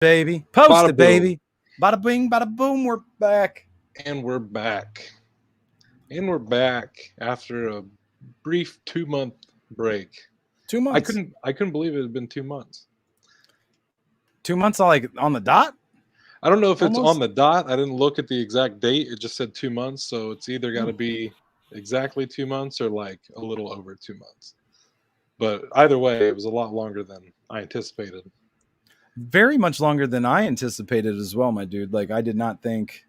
Baby. Post Bada it, boom. baby. Bada bing, bada boom. We're back. And we're back. And we're back after a brief 2-month break. 2 months. I couldn't believe it had been 2 months. 2 months, like on the dot. I don't know if it's on Almost. the dot. I didn't look at the exact date. It just said 2 months, so it's either got Hmm. to be exactly 2 months or like a little over 2 months. But either way, it was a lot longer than I anticipated. Very much longer than I anticipated as well, my dude. Like I did not think.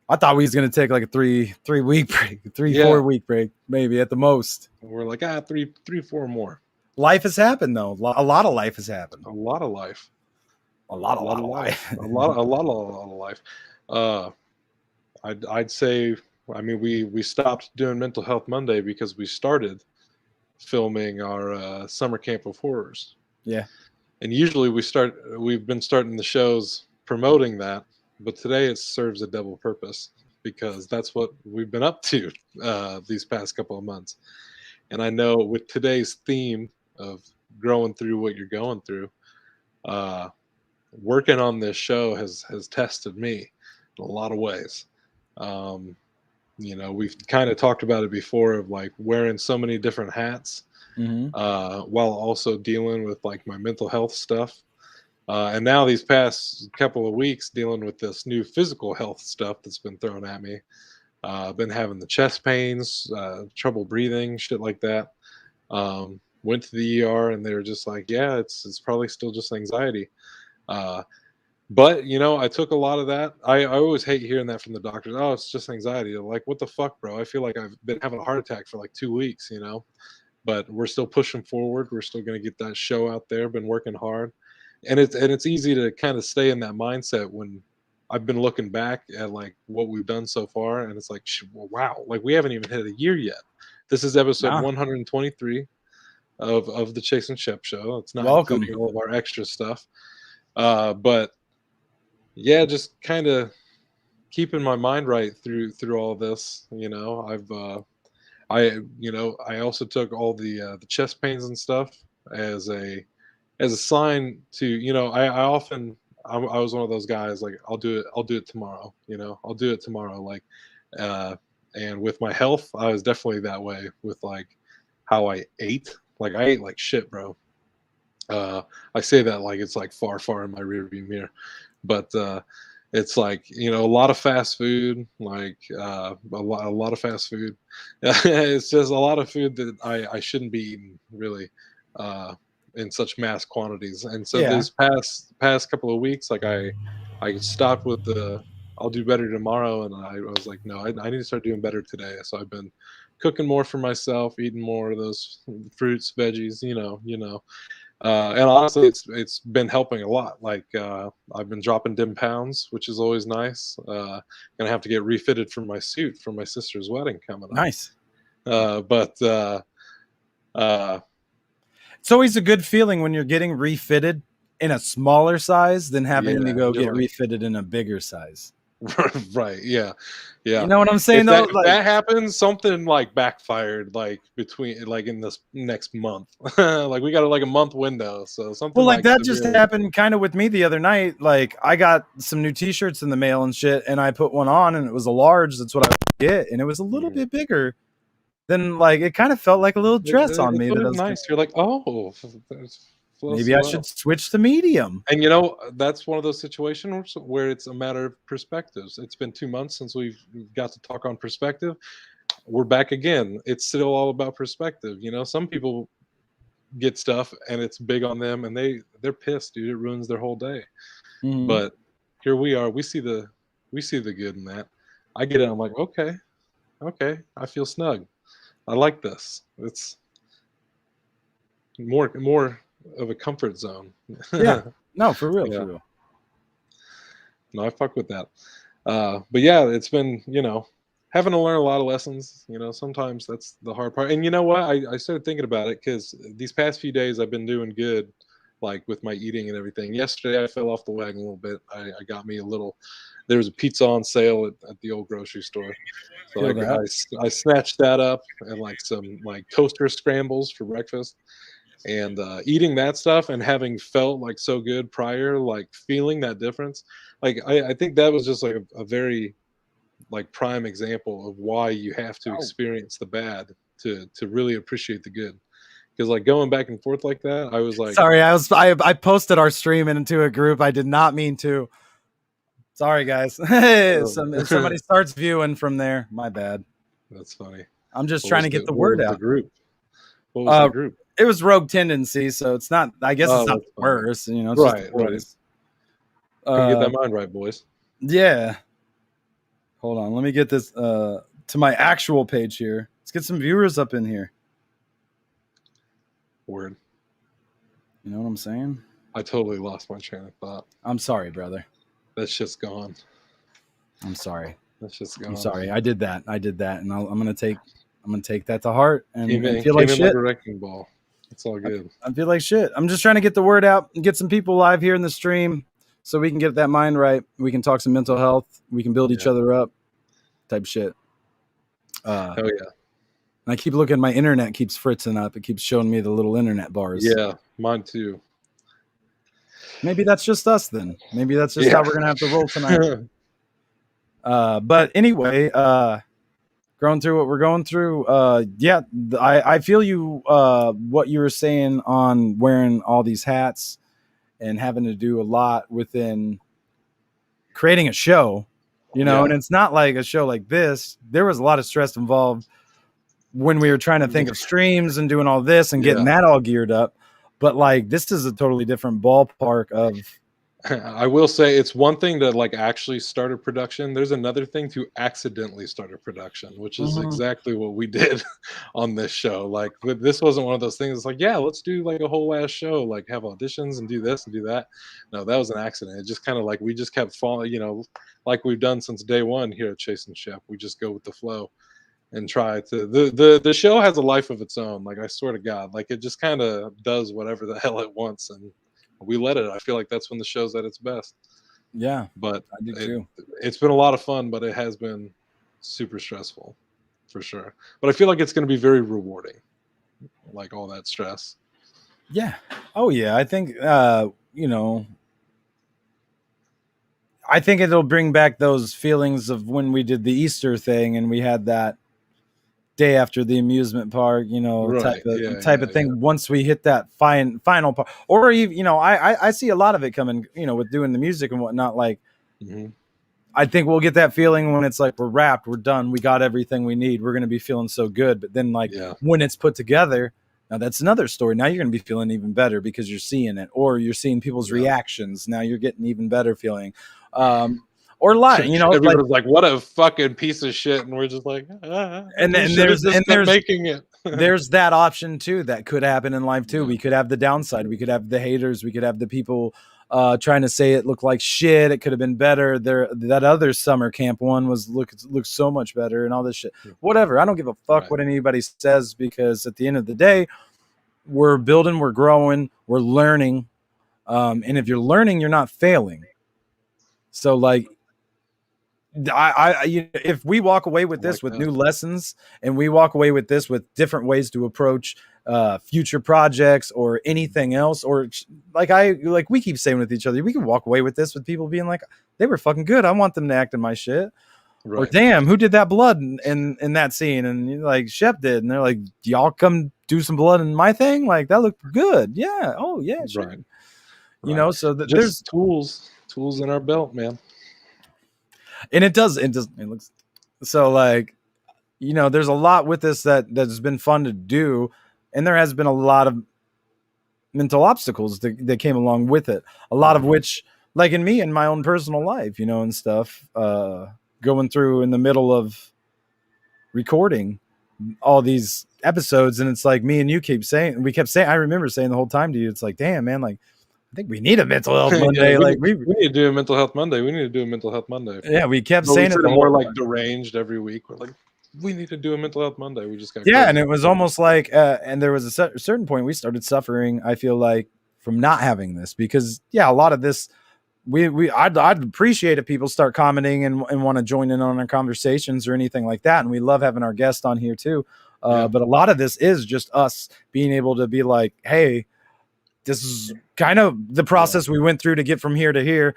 I thought we was gonna take like a three week break, three Yeah, 4 week break, maybe at the most. we're like three, four more. Life has happened though. A lot of life has happened. A lot of life. A A lot lot of of life. life. A lot of life. Uh, I'd say, I mean, we stopped doing Mental Health Monday because we started filming our summer camp of horrors. Yeah. And usually we've been starting the shows promoting that, but today it serves a double purpose because that's what we've been up to these past couple of months. And I know with today's theme of growing through what you're going through, uh, working on this show has tested me in a lot of ways. Um, we've kind of talked about it before of like wearing so many different hats Mm-hmm. while also dealing with like my mental health stuff. And now these past couple of weeks dealing with this new physical health stuff that's been thrown at me. I've been having the chest pains, trouble breathing, shit like that. Went to the ER and they were just like, yeah, it's probably still just anxiety. Uh, but I took a lot of that. I always hate hearing that from the doctors. Oh, it's just anxiety. Like, what the fuck, bro? I feel like I've been having a heart attack for like 2 weeks. But we're still pushing forward. We're still going to get that show out there. Been working hard, and it's easy to kind of stay in that mindset when I've been looking back at like what we've done so far, and it's like, well, wow, like we haven't even hit a year yet. This is episode Nah. 123 of the Chase and Shep show. It's not Welcome. including all of our extra stuff, but yeah, just kind of keeping my mind right through all this. I also took all the chest pains and stuff as a sign to I often I was one of those guys like I'll do it tomorrow. I'll do it tomorrow. Like, uh, and with my health, I was definitely that way with like how I ate. Like I ate like shit, bro. I say that like it's like far in my rearview mirror, but it's like a lot of fast food, like a lot of fast food. It's just a lot of food that I shouldn't be eating really in such mass quantities. And so Yeah. these past couple of weeks, like I stopped with the I'll do better tomorrow, and I was like, no, I need to start doing better today. So I've been cooking more for myself, eating more of those fruits, veggies, and honestly, it's been helping a lot. Like I've been dropping dim pounds, which is always nice. Gonna have to get refitted for my suit for my sister's wedding coming up. Nice. But uh, It's always a good feeling when you're getting refitted in a smaller size than having to yeah, go you're get like refitted in a bigger size. right, yeah, You yeah. know what I'm saying If though? Like, that happens, something like backfired, like between like in this next month. Like we got like a month window, so something well, like like that just severely. happened kind of with me the other night. Like, I got some new T-shirts in the mail and shit, and I put one on, and it was a large. That's what I get, and it was a little Mhm. bit bigger than like it kind of felt like a little dress on It me that I feels was nice. You're like, oh, it flows maybe so I well. should switch to medium. And that's one of those situations where it's a matter of perspectives. It's been 2 months since we've got to talk on perspective. We're back again. It's still all about perspective. Some people get stuff and it's big on them, and they're pissed, dude. It ruins their whole day. Mm-hmm. But here we are. We see the good in that. I get it. I'm like, okay, okay. I feel snug. I like this. It's more of a comfort zone. Yeah, no, for real, for Yeah. real. No, I fuck with that. But yeah, it's been, having to learn a lot of lessons. Sometimes that's the hard part. And you know what? I started thinking about it because these past few days I've been doing good, like with my eating and everything. Yesterday I fell off the wagon a little bit. I got me a little, there was a pizza on sale at the old grocery store. So Feel that. I snatched that up and like some like toaster scrambles for breakfast. And eating that stuff and having felt like so good prior, like feeling that difference, like I think that was just like a very like prime example of why you have to Oh, experience the bad to really appreciate the good. Because like going back and forth like that, I was like, sorry, I posted our stream into a group. I did not mean to. Sorry, guys. If somebody starts viewing from there, my bad. that's funny. I'm just trying to get the What word was the out. group? What was the group? It was Rogue Tendency, so it's not. I guess it's Oh, not that's the funny. worst. You know, it's just the Right, right. boys. Couldn't get that mind right, boys. Yeah. Hold on. Let me get this to my actual page here. Let's get some viewers up in here. Word. You know what I'm saying? I totally lost my train of thought. I'm sorry, brother. That shit's gone. I'm sorry. That shit's gone. I'm sorry. I did that, and I'm gonna take that to heart and Came feel like in shit. like a wrecking ball. It's all good. I feel like shit. I'm just trying to get the word out and get some people live here in the stream so we can get that mind right. We can talk some mental health. We can build each other up type shit. Hell yeah. I keep looking, my internet keeps fritzing up. It keeps showing me the little internet bars. Yeah, mine too. Maybe that's just us then. Maybe that's just how we're going to have to roll tonight. But anyway, going through what we're going through, I feel you, what you were saying on wearing all these hats and having to do a lot within creating a show, you know, and it's not like a show like this. There was a lot of stress involved when we were trying to think of streams and doing all this and getting that all geared up. But like, this is a totally different ballpark of. I will say it's one thing to like actually start a production. There's another thing to accidentally start a production, which is exactly what we did on this show. Like this wasn't one of those things. It's like, yeah, let's do like a whole ass show, like have auditions and do this and do that. No, that was an accident. It just kind of like we just kept falling, you know, like we've done since day one here at Chase Shep. We just go with the flow and try to the show has a life of its own. Like I swear to God, like it just kind of does whatever the hell it wants and we let it. I feel like that's when the show's at its best. Yeah, but I do too. It's been a lot of fun, but it has been super stressful for sure. But I feel like it's going to be very rewarding, like all that stress. Yeah. Oh yeah. I think you know, I think it'll bring back those feelings of when we did the Easter thing and we had that day after the amusement park, you know, type of thing. Yeah. Once we hit that final part, or even, you know, I see a lot of it coming, you know, with doing the music and whatnot. Like, I think we'll get that feeling when it's like we're wrapped, we're done, we got everything we need. We're going to be feeling so good. But then, like, when it's put together, now that's another story. Now you're going to be feeling even better because you're seeing it, or you're seeing people's reactions. Now you're getting even better feeling. Or lie, you know, everybody's like, "What a fucking piece of shit," and we're just like, and then there's making it. There's that option too that could happen in life too. We could have the downside. We could have the haters. We could have the people trying to say it looked like shit. It could have been better. That other summer camp one looks so much better and all this shit. Whatever. I don't give a fuck what anybody says because at the end of the day, we're building, we're growing, we're learning, and if you're learning, you're not failing. So like. If we walk away with this with new lessons and we walk away with this with different ways to approach future projects or anything else, or like we keep saying with each other, we can walk away with this with people being like, they were fucking good. I want them to act in my shit. Or damn, who did that blood in that scene? And like Shep did, and they're like, y'all come do some blood in my thing. Like that looked good. Yeah. Oh yeah. Sure. You know, so there's tools in our belt, man. And it looks so like, you know, there's a lot with this that's been fun to do. And there has been a lot of mental obstacles that came along with it. A lot of which, like in me, in my own personal life, you know, and stuff, going through in the middle of recording all these episodes. And it's like we kept saying, I remember saying the whole time to you, it's like, damn, man, like, I think we need a mental health Monday. we need to do a mental health Monday. We need to do a mental health Monday. Yeah, we kept saying it more like deranged every week. We're like, we need to do a mental health Monday. We just got and it was almost like, and there was a certain point we started suffering. I feel like from not having this because a lot of this, I'd appreciate if people start commenting and want to join in on our conversations or anything like that. And we love having our guest on here too. But a lot of this is just us being able to be like, hey, this is kind of the process we went through to get from here to here,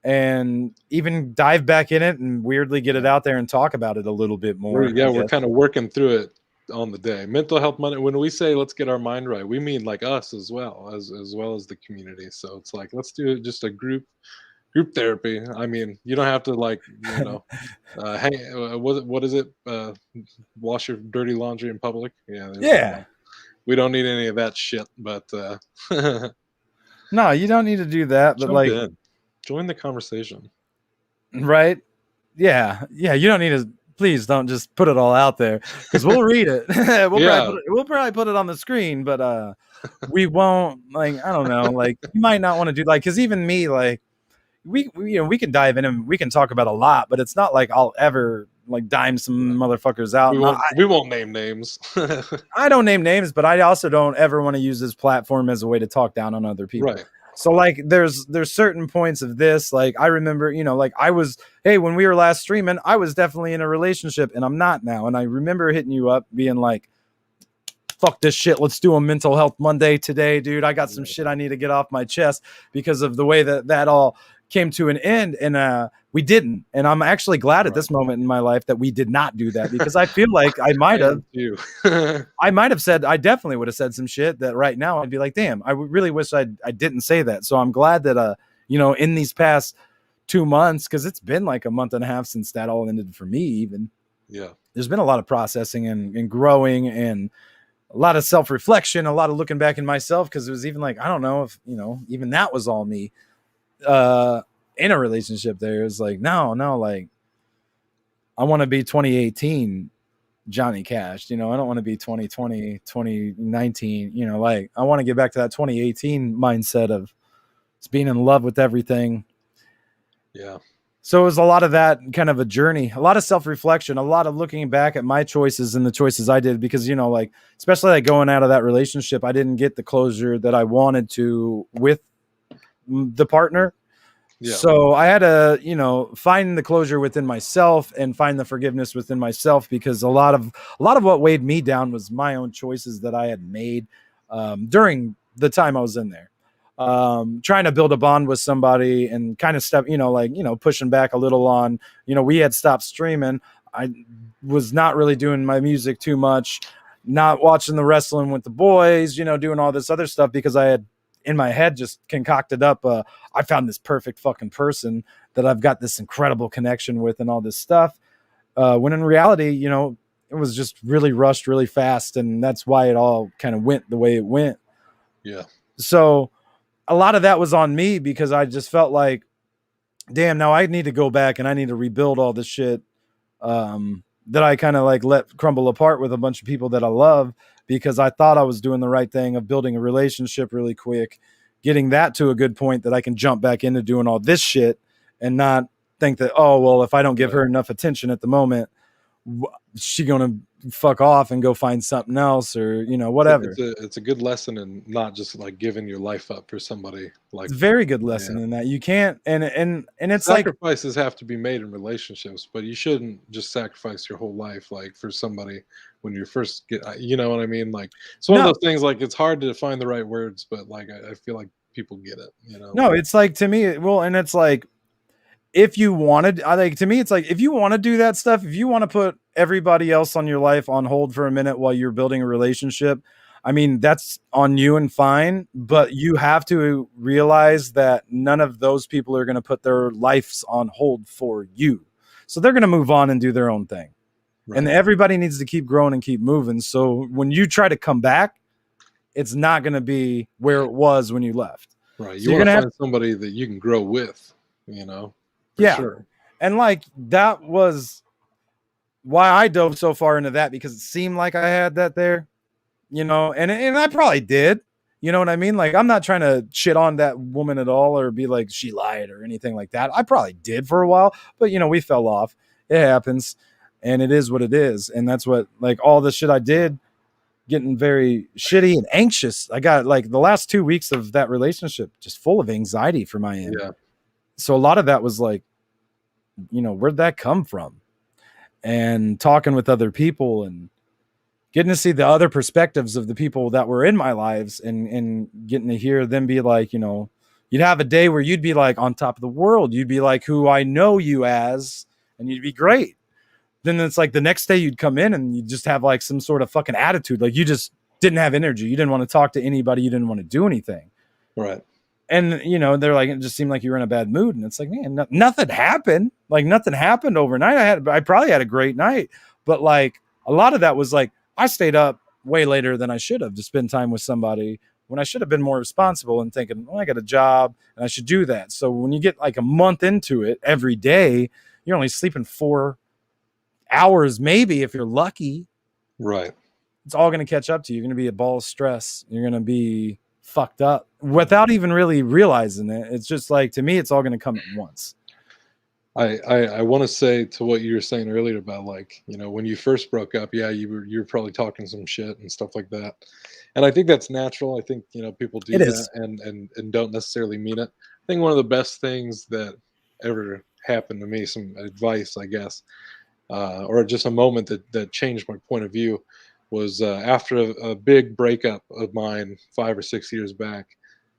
and even dive back in it and weirdly get it out there and talk about it a little bit more. We're kind of working through it on the day. Mental health Monday, when we say let's get our mind right, we mean like us as well as the community. So it's like, let's do just a group therapy. I mean, you don't have to like, hey, what is it? Wash your dirty laundry in public. Yeah. We don't need any of that shit, but no, you don't need to do that. But like, join the conversation. Right? Yeah. You don't need to. Please don't just put it all out there, because we'll read it. We'll probably put it on the screen, but we won't. Like, I don't know. Like, you might not want to do like, because even me, like, we can dive in and we can talk about a lot, but it's not like I'll ever like dime some motherfuckers out. We won't name names. I don't name names, but I also don't ever want to use this platform as a way to talk down on other people. Right. So like there's certain points of this, like I remember, like when we were last streaming, I was definitely in a relationship and I'm not now. And I remember hitting you up being like, fuck this shit. Let's do a mental health Monday today, dude. I got some shit I need to get off my chest because of the way that all came to an end. And we didn't. And I'm actually glad at this moment in my life that we did not do that, because I feel like I might have I definitely would have said some shit that right now I'd be like, damn, I really wish I didn't say that. So I'm glad that, in these past 2 months, because it's been like a month and a half since that all ended for me even. Yeah. There's been a lot of processing and growing and a lot of self-reflection, a lot of looking back in myself, because it was even like, I don't know if, even that was all me. In a relationship there is like, no, like I want to be 2018 Johnny Cash, I don't want to be 2020, 2019, like I want to get back to that 2018 mindset of just being in love with everything. Yeah. So it was a lot of that kind of a journey, a lot of self-reflection, a lot of looking back at my choices and the choices I did, because, like, especially like going out of that relationship, I didn't get the closure that I wanted to with the partner. Yeah. So I had to, find the closure within myself and find the forgiveness within myself, because a lot of what weighed me down was my own choices that I had made during the time I was in there, trying to build a bond with somebody and kind of pushing back a little on, we had stopped streaming. I was not really doing my music too much, not watching the wrestling with the boys, doing all this other stuff, because I had in my head just concocted up I found this perfect fucking person that I've got this incredible connection with and all this stuff, when in reality, it was just really rushed really fast, and that's why it all kind of went the way it went. Yeah. So a lot of that was on me, because I just felt like, damn, now I need to go back and I need to rebuild all this shit that I kind of like let crumble apart with a bunch of people that I love, because I thought I was doing the right thing of building a relationship really quick, getting that to a good point that I can jump back into doing all this shit and not think that, oh, well, if I don't give her enough attention at the moment, she gonna fuck off and go find something else, or whatever. It's a good lesson in not just like giving your life up for somebody. Like, it's a very good lesson in that you can't, and it's sacrifices have to be made in relationships, but you shouldn't just sacrifice your whole life like for somebody when you first get, you know what I mean? Like, it's one of those things, like, it's hard to find the right words, but like I feel like people get it, No, it's like, to me, well, and it's like, if you wanted, to me, it's like, if you want to do that stuff, if you want to put everybody else on your life on hold for a minute while you're building a relationship, I mean, that's on you and fine, but you have to realize that none of those people are going to put their lives on hold for you. So they're going to move on and do their own thing. Right. And everybody needs to keep growing and keep moving. So when you try to come back, it's not going to be where it was when you left. Right. You want to find somebody that you can grow with, Yeah. Sure. And like, that was why I dove so far into that, because it seemed like I had that there, and I probably did, you know what I mean? Like, I'm not trying to shit on that woman at all or be like she lied or anything like that. I probably did for a while, but we fell off. It happens, and it is what it is. And that's what, like, all the shit I did, getting very shitty and anxious. I got like the last 2 weeks of that relationship just full of anxiety for my end. Yeah. So a lot of that was like, where'd that come from? And talking with other people and getting to see the other perspectives of the people that were in my lives, and getting to hear them be like, you know, you'd have a day where you'd be like on top of the world. You'd be like who I know you as, and you'd be great. Then it's like the next day you'd come in and you just have like some sort of fucking attitude. Like you just didn't have energy. You didn't want to talk to anybody. You didn't want to do anything. Right. And, you know, they're like, it just seemed like you were in a bad mood. And it's like, man, nothing happened. Like nothing happened overnight. I probably had a great night, but like a lot of that was like, I stayed up way later than I should have to spend time with somebody when I should have been more responsible and thinking, well, I got a job and I should do that. So when you get like a month into it every day, you're only sleeping 4 hours, maybe if you're lucky. Right. It's all going to catch up to you. You're going to be a ball of stress. You're going to be fucked up without even really realizing it. It's just like, to me, it's all going to come at once. I want to say to what you were saying earlier about, like, you know, when you first broke up, yeah, you're probably talking some shit and stuff like that. And I think that's natural. I think, you know, people do that and don't necessarily mean it. I think one of the best things that ever happened to me, some advice, I guess, or just a moment that changed my point of view, was after a big breakup of mine 5 or 6 years back.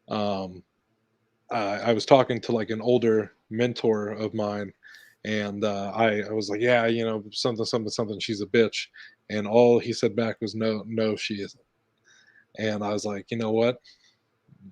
I was talking to like an older mentor of mine, and I was like, yeah, you know, something, she's a bitch. And all he said back was, no, she isn't. And I was like, you know what?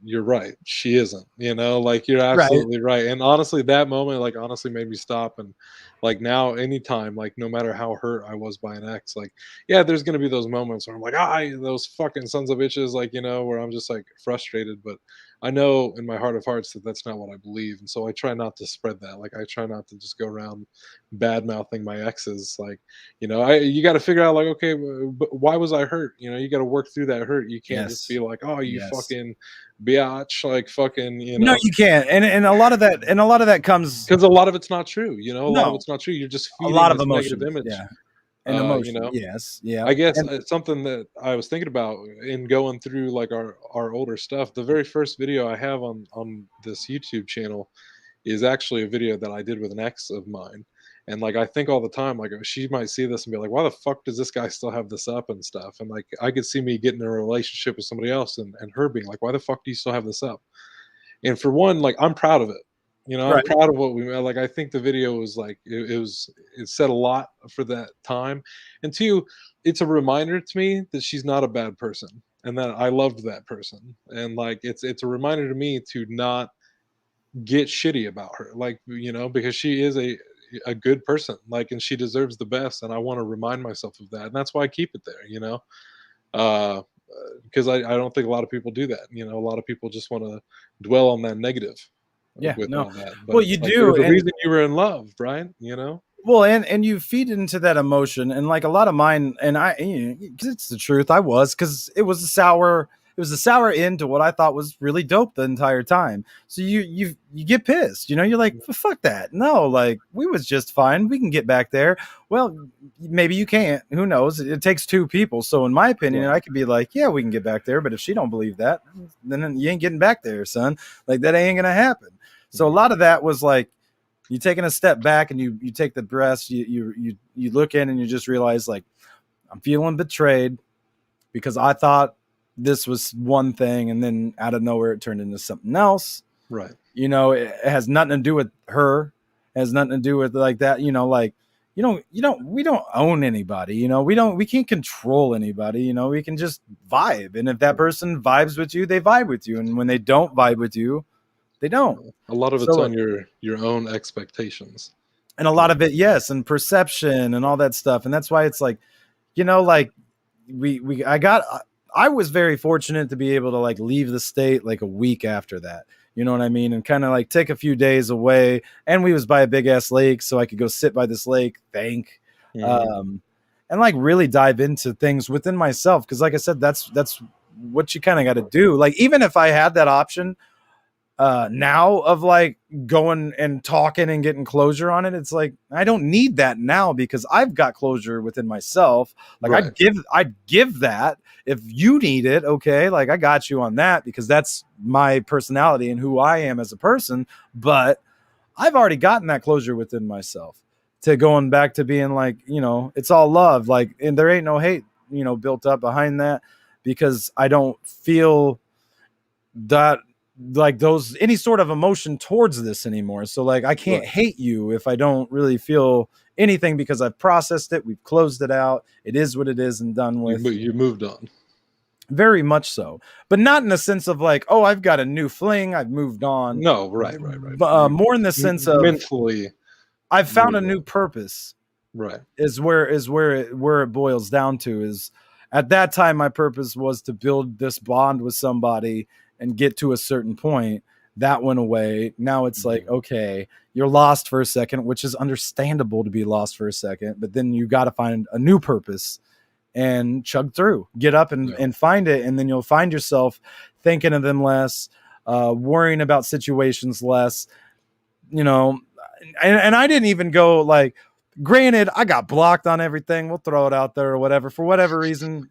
You're right. She isn't, you know, like you're absolutely right. And honestly, that moment, like, honestly made me stop. And like now, anytime, like, no matter how hurt I was by an ex, like, yeah, there's going to be those moments where I'm like, those fucking sons of bitches, like, you know, where I'm just like frustrated. But I know in my heart of hearts that that's not what I believe. And so I try not to spread that. Like, I try not to just go around bad mouthing my exes. Like, you know, you got to figure out, like, okay, but why was I hurt? You know, you got to work through that hurt. You can't just be like, oh, you fucking biatch, like, fucking, you know. No, you can't. And a lot of that comes because a lot of it's not true. You know, a lot of it's not true. You're just feeding a lot of this emotions, negative image. yeah. And emotion, you know, yes, yeah. I guess it's something that I was thinking about in going through like our older stuff. The very first video I have on this YouTube channel is actually a video that I did with an ex of mine. And like, I think all the time, like, she might see this and be like, why the fuck does this guy still have this up and stuff? And like, I could see me getting in a relationship with somebody else and her being like, why the fuck do you still have this up? And for one, like, I'm proud of it. You know, I'm proud of what we made. Like, I think the video was like, it said a lot for that time. And two, it's a reminder to me that she's not a bad person and that I loved that person. And like, it's a reminder to me to not get shitty about her. Like, you know, because she is a good person, like, and she deserves the best. And I want to remind myself of that. And that's why I keep it there, you know, because I don't think a lot of people do that. You know, a lot of people just want to dwell on that negative. All that. But well, you do. The reason you were in love, Brian, you know. Well, and you feed into that emotion, and like a lot of mine, and I, you know, 'cause it's the truth. I was, because it was a sour end to what I thought was really dope the entire time. So you get pissed, you know. You're like, fuck that. No, like, we was just fine. We can get back there. Well, maybe you can't. Who knows? It takes two people. So in my opinion, I could be like, yeah, we can get back there. But if she don't believe that, then you ain't getting back there, son. Like, that ain't gonna happen. So a lot of that was like, you taking a step back and you take the breaths, you look in and you just realize, like, I'm feeling betrayed because I thought this was one thing, and then out of nowhere it turned into something else. Right. You know, it has nothing to do with her. It has nothing to do with like that, you know, like, we don't own anybody, you know, we can't control anybody, you know, we can just vibe. And if that person vibes with you, they vibe with you. And when they don't vibe with you, they don't. A lot of it's on your own expectations. And a lot of it, yes, and perception and all that stuff. And that's why it's like, you know, like I was very fortunate to be able to like leave the state like a week after that. You know what I mean? And kind of like take a few days away. And we was by a big ass lake, so I could go sit by this lake, and like really dive into things within myself. Cause like I said, that's what you kind of got to do. Like, even if I had that option now of like going and talking and getting closure on it, it's like, I don't need that now because I've got closure within myself. Like, I'd give that if you need it. Okay. Like, I got you on that because that's my personality and who I am as a person. But I've already gotten that closure within myself to going back to being like, you know, it's all love. Like, and there ain't no hate. built up behind that, because I don't feel that like those any sort of emotion towards this anymore. So like I can't hate you if I don't really feel anything, because I've processed it, we've closed it out, it is what it is and done with. You moved on. Very much so, but not in the sense of like, oh, I've got a new fling, I've moved on. No, right. More in the sense of mentally, I've found a new purpose. Right. Is where it boils down to. Is at that time my purpose was to build this bond with somebody and get to a certain point. That went away. Now it's like, okay, you're lost for a second, which is understandable to be lost for a second, but then you got to find a new purpose and chug through, get up and find it. And then you'll find yourself thinking of them less, worrying about situations less, and I didn't even go like, granted, I got blocked on everything. We'll throw it out there or whatever, for whatever reason.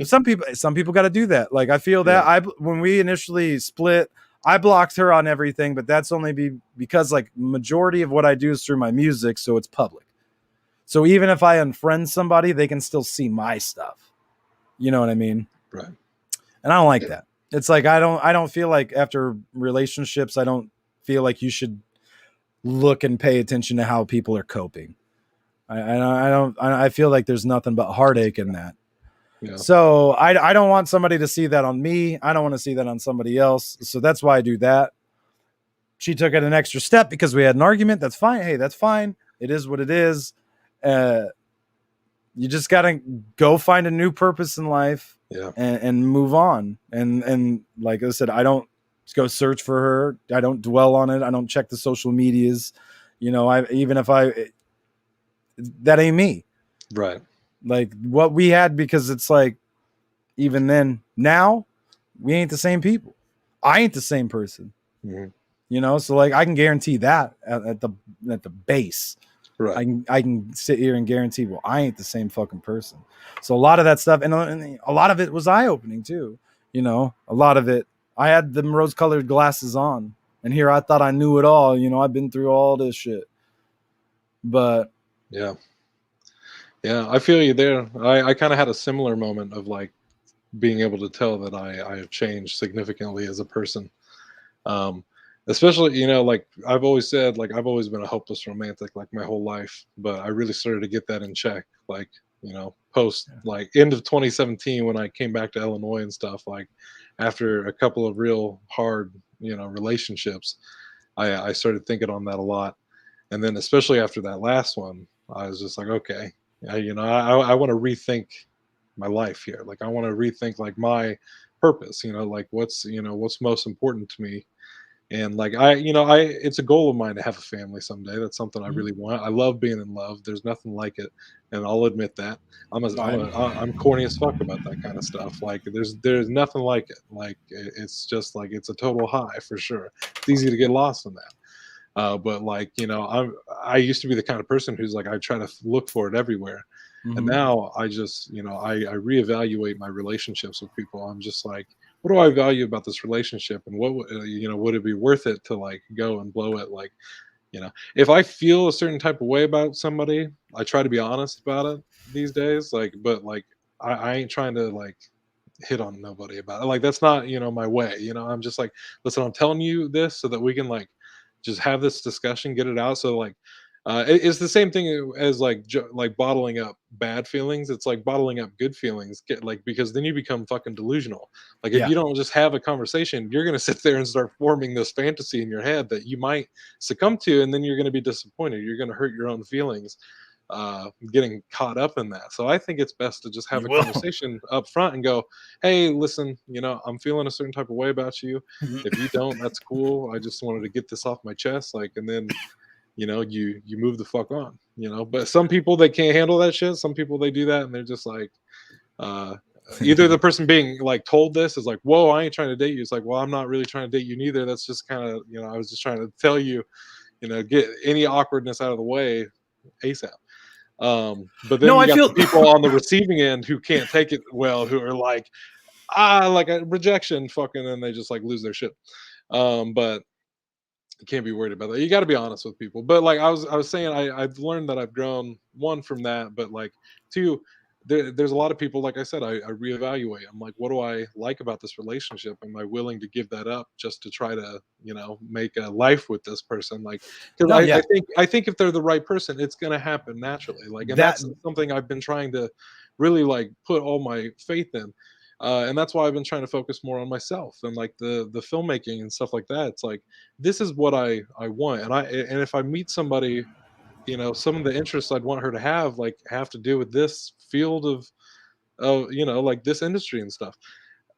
Some people got to do that. Like I feel that when we initially split, I blocked her on everything, but that's only because like majority of what I do is through my music. So it's public. So even if I unfriend somebody, they can still see my stuff. You know what I mean? Right. And I don't like that. It's like, I don't feel like after relationships, I don't feel like you should look and pay attention to how people are coping. I feel like there's nothing but heartache in that. Yeah. So I don't want somebody to see that on me. I don't want to see that on somebody else. So that's why I do that. She took it an extra step because we had an argument. That's fine. Hey, that's fine. It is what it is. You just got to go find a new purpose in life and move on. And like I said, I don't go search for her. I don't dwell on it. I don't check the social medias. That ain't me. Right. Like what we had, because it's like, even then, now we ain't the same people. I ain't the same person. Mm-hmm. So like I can guarantee that at the base. Right. I can sit here and guarantee, well, I ain't the same fucking person. So a lot of that stuff, and a lot of it was eye-opening too. A lot of it, I had the rose-colored glasses on, and here I thought I knew it all. I've been through all this shit. But yeah, I feel you there. I kind of had a similar moment of like being able to tell that I have changed significantly as a person. Especially, like I've always said, like I've always been a hopeless romantic like my whole life, but I really started to get that in check, like, post like end of 2017 when I came back to Illinois and stuff, like after a couple of real hard, relationships, I started thinking on that a lot. And then especially after that last one, I was just like, okay, I want to rethink my life here. Like I want to rethink like my purpose, like what's most important to me. And like it's a goal of mine to have a family someday. That's something I really want. I love being in love. There's nothing like it, and I'll admit that. I'm corny as fuck about that kind of stuff. Like there's nothing like it. Like it's just like it's a total high for sure. It's easy to get lost in that. But like I used to be the kind of person who's like I try to look for it everywhere. Mm-hmm. And now I just I reevaluate my relationships with people. I'm just like, what do I value about this relationship, and what would it be worth it to like go and blow it? Like, if I feel a certain type of way about somebody, I try to be honest about it these days. Like, but like I ain't trying to like hit on nobody about it. Like that's not my way. I'm just like, listen, I'm telling you this so that we can like just have this discussion, get it out. So like it's the same thing as like bottling up bad feelings. It's like bottling up good feelings, because then you become fucking delusional. Like if you don't just have a conversation, you're gonna sit there and start forming this fantasy in your head that you might succumb to, and then you're gonna be disappointed. You're gonna hurt your own feelings, getting caught up in that. So I think it's best to just have a conversation up front and go, hey, listen, I'm feeling a certain type of way about you. If you don't, that's cool. I just wanted to get this off my chest, like, and then you move the fuck on, but some people, they can't handle that shit. Some people, they do that and they're just like, either the person being like told this is like, whoa, I ain't trying to date you. It's like, well, I'm not really trying to date you neither. That's just kind of, I was just trying to tell you, get any awkwardness out of the way ASAP. But then you got the people on the receiving end who can't take it well, who are like, like a rejection fucking, and they just like lose their shit. But you can't be worried about that. You got to be honest with people. But like I was saying, I've learned that I've grown, one, from that, but like two, there's a lot of people, like I said, I reevaluate. I'm like, what do I like about this relationship? Am I willing to give that up just to try to, make a life with this person? Like, because No, yeah, I think if they're the right person, it's gonna happen naturally. Like, and that that's something I've been trying to really like put all my faith in. And that's why I've been trying to focus more on myself and like the filmmaking and stuff like that. It's like, this is what I want, and if I meet somebody, some of the interests I'd want her to have, like, have to do with this field of like this industry and stuff.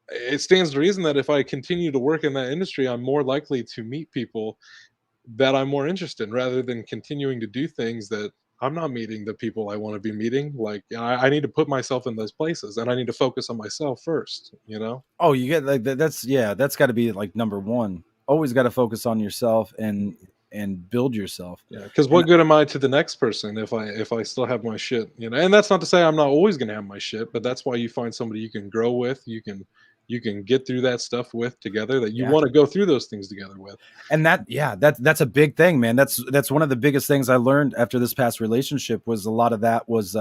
It stands to reason that if I continue to work in that industry, I'm more likely to meet people that I'm more interested in, rather than continuing to do things that I'm not meeting the people I want to be meeting. Like, I need to put myself in those places, and I need to focus on myself first. Oh, you get like that. That's got to be like number one. Always got to focus on yourself and build yourself. Yeah, because And what good am I to the next person if I still have my shit? And that's not to say I'm not always gonna have my shit, but that's why you find somebody you can grow with, you can get through that stuff with together, that you yeah, want to go through those things together with. and that's a big thing, man. That's one of the biggest things I learned after this past relationship. Was a lot of that was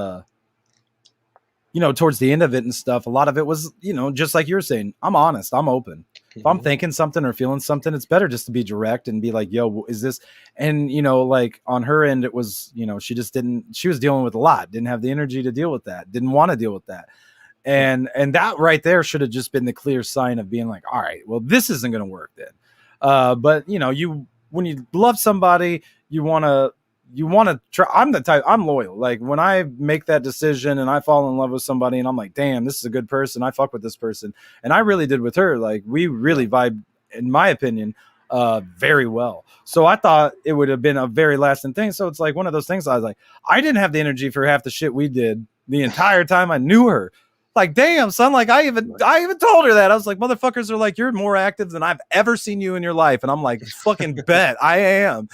towards the end of it and stuff, a lot of it was, just like you're saying, I'm honest, I'm open. If I'm Mhm. thinking something or feeling something, it's better just to be direct and be like, yo, is this? And, like on her end, it was, she was dealing with a lot, didn't have the energy to deal with that, didn't want to deal with that. And that right there should have just been the clear sign of being like, all right, well, this isn't going to work then. But when you love somebody, you want to try. I'm the type, I'm loyal. Like when I make that decision and I fall in love with somebody and I'm like, damn, this is a good person, I fuck with this person. And I really did with her. Like we really vibe, in my opinion, very well. So I thought it would have been a very lasting thing. So it's like one of those things. I was like, I didn't have the energy for half the shit we did the entire time I knew her. Like, damn, son. Like, I even told her that. I was like, motherfuckers are like, you're more active than I've ever seen you in your life. And I'm like, fucking bet I am.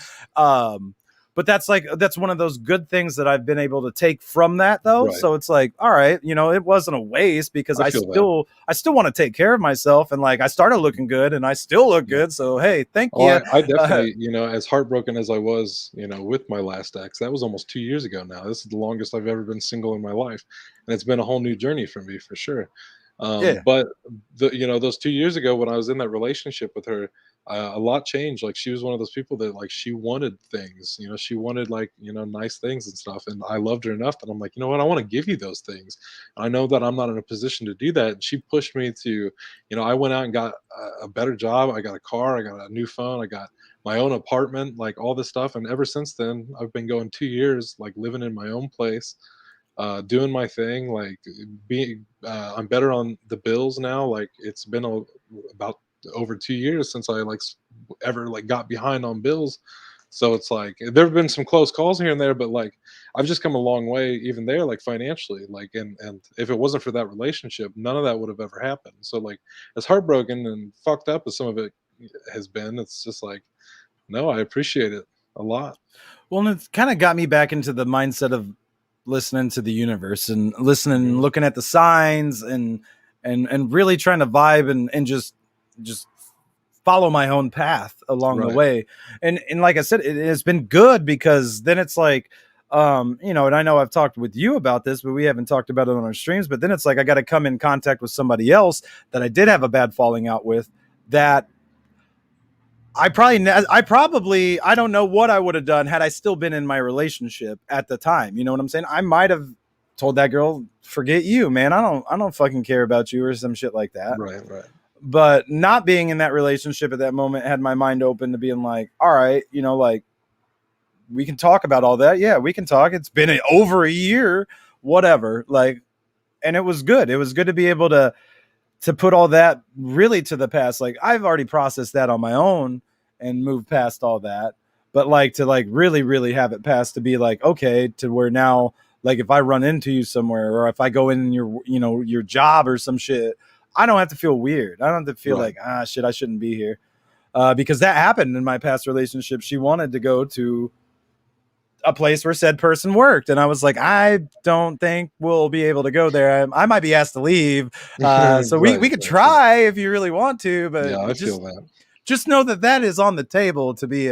But that's one of those good things that I've been able to take from that, though. Right. So it's like, all right, it wasn't a waste, because I still want to take care of myself, and like I started looking good and I still look good. So hey, thank Oh, you. I definitely, as heartbroken as I was, with my last ex, that was almost 2 years ago now. This is the longest I've ever been single in my life, and it's been a whole new journey for me, for sure. Yeah. But those 2 years ago when I was in that relationship with her, a lot changed. Like, she was one of those people that, like, she wanted things. She wanted, like, nice things and stuff, and I loved her enough that I'm like, you know what, I want to give you those things. I know that I'm not in a position to do that, and she pushed me to, I went out and got a better job. I got a car. I got a new phone. I got my own apartment, like all this stuff. And ever since then, I've been going 2 years, like living in my own place, doing my thing. Like, being, I'm better on the bills now. Like, it's been about over 2 years since I like ever like got behind on bills. So it's like there have been some close calls here and there, but like I've just come a long way even there, like financially. Like, and if it wasn't for that relationship, none of that would have ever happened. So like, as heartbroken and fucked up as some of it has been, it's just like, no, I appreciate it a lot. Well, and it's kind of got me back into the mindset of listening to the universe and listening Mhm. and looking at the signs and really trying to vibe and just follow my own path along the Right. way. And like I said, it has been good, because then it's like, and I know I've talked with you about this, but we haven't talked about it on our streams. But then it's like I got to come in contact with somebody else that I did have a bad falling out with, that I don't know what I would have done had I still been in my relationship at the time. You know what I'm saying? I might have told that girl, forget you, man. I don't fucking care about you, or some shit like that. Right. Right. But not being in that relationship at that moment had my mind open to being like, all right, like we can talk about all that. Yeah, we can talk. It's been over a year, whatever. Like, and it was good. It was good to be able to put all that really to the past. Like, I've already processed that on my own and moved past all that. But like to like really, really have it pass, to be like, okay, to where now, like if I run into you somewhere, or if I go in your job or some shit, I don't have to feel weird. I don't have to feel Right. like, shit, I shouldn't be here. Because that happened in my past relationship. She wanted to go to a place where said person worked, and I was like, I don't think we'll be able to go there. I might be asked to leave. So we Right. we could Right. Right. try if you really want to, Yeah, but I feel that. just know that is on the table to be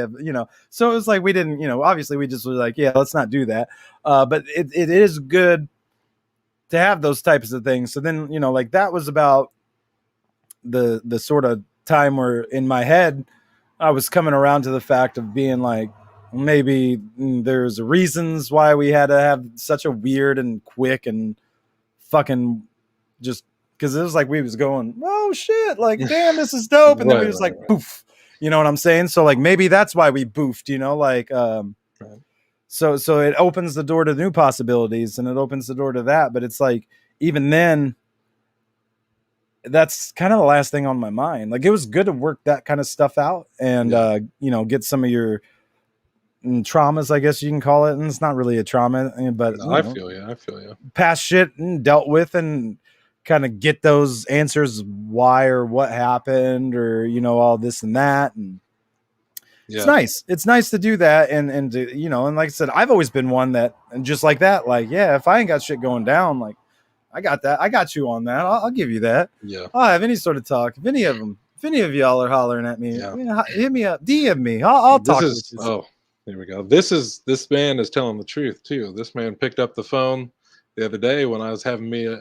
so it was like we didn't, obviously we just were like, yeah, let's not do that. But it is good to have those types of things. So then, you know, like that was about the sort of time where in my head I was coming around to the fact of being like, maybe there's reasons why we had to have such a weird and quick and fucking just because it was like we was going, oh shit, like damn, this is dope, and then we was like poof, you know what I'm saying? So like maybe that's why we boofed, you know, like so it opens the door to new possibilities and it opens the door to that, but it's like even then that's kind of the last thing on my mind. Like it was good to work that kind of stuff out and you know, get some of your traumas, I guess you can call it, and it's not really a trauma, but no, I feel you. Past shit and dealt with, and kind of get those answers why or what happened, or you know, all this and that, and it's nice. It's nice to do that, and to, you know, and like I said, I've always been one that, and just like that, like yeah, if I ain't got shit going down, like I got that, I got you on that, I'll give you that. Yeah, I'll have any sort of talk. If any of y'all are hollering at me, hit me up, DM me. I'll talk with you. Oh, there we go. This man is telling the truth too. This man picked up the phone the other day when I was having me in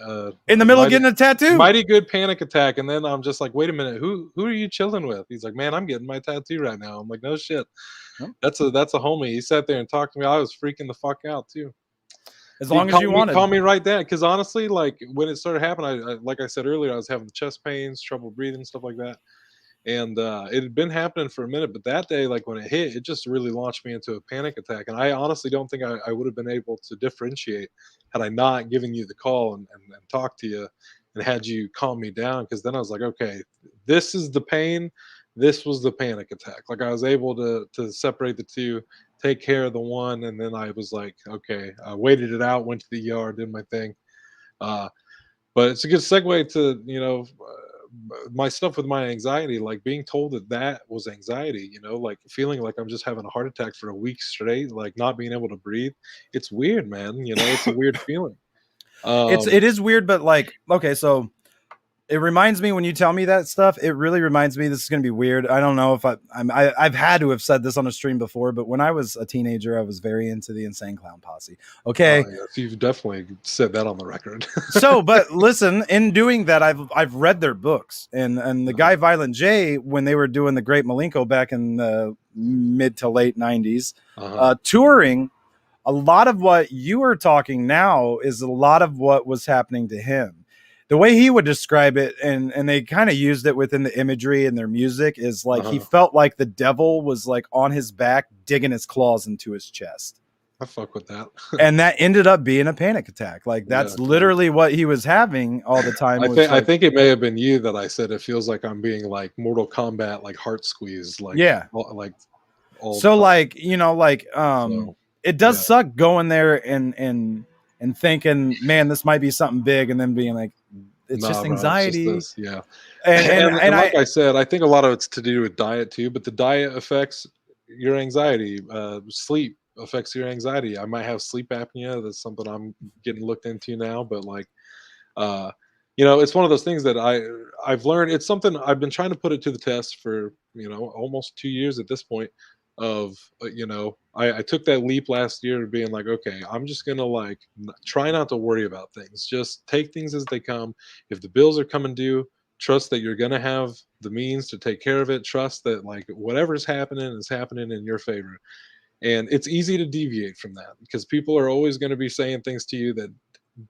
the middle of getting a tattoo. Mighty good panic attack, and then I'm just like, wait a minute, who are you chilling with? He's like, man, I'm getting my tattoo right now. I'm like, no shit. That's a homie. He sat there and talked to me. I was freaking the fuck out too. As long as you wanted. Call me right then. Because honestly, like when it started happening, I like I said earlier, I was having chest pains, trouble breathing, stuff like that. And it had been happening for a minute, but that day, like when it hit, it just really launched me into a panic attack. And I honestly don't think I would have been able to differentiate had I not given you the call and talked to you and had you calm me down. Because then I was like, okay, this is the pain. This was the panic attack. Like I was able to separate the two, take care of the one, and then I was like, okay, I waited it out, went to the ER, did my thing. But it's a good segue to, you know, my stuff with my anxiety, like being told that was anxiety, you know, like feeling like I'm just having a heart attack for a week straight, like not being able to breathe. It's weird, man. You know, it's a weird feeling. It is weird, but like, okay, so it reminds me when you tell me that stuff, it really reminds me this is going to be weird. I don't know if I've had to have said this on a stream before, but when I was a teenager, I was very into the Insane Clown Posse. Okay. Yes, you've definitely said that on the record. So, but listen, in doing that, I've read their books, and the guy Violent J, when they were doing the Great Malenko back in the mid to late 90s, touring, a lot of what you are talking now is a lot of what was happening to him. The way he would describe it, and they kind of used it within the imagery and their music, is like he felt like the devil was like on his back, digging his claws into his chest. I fuck with that. And that ended up being a panic attack. Like that's literally what he was having all the time. I think it may have been you that I said it feels like I'm being like Mortal Kombat, like heart squeezed, like like all so like, you know, like it does suck going there and thinking, man, this might be something big, and then being like, it's just anxiety. It's just and like I said, I think a lot of it's to do with diet too, but the diet affects your anxiety. Sleep affects your anxiety. I might have sleep apnea. That's something I'm getting looked into now, but like you know, it's one of those things that I've learned. It's something I've been trying to put it to the test for, you know, almost 2 years at this point. Of you know, I took that leap last year to being like, okay, I'm just gonna like try not to worry about things, just take things as they come. If the bills are coming due, trust that you're gonna have the means to take care of it. Trust that like whatever's happening is happening in your favor. And it's easy to deviate from that because people are always going to be saying things to you that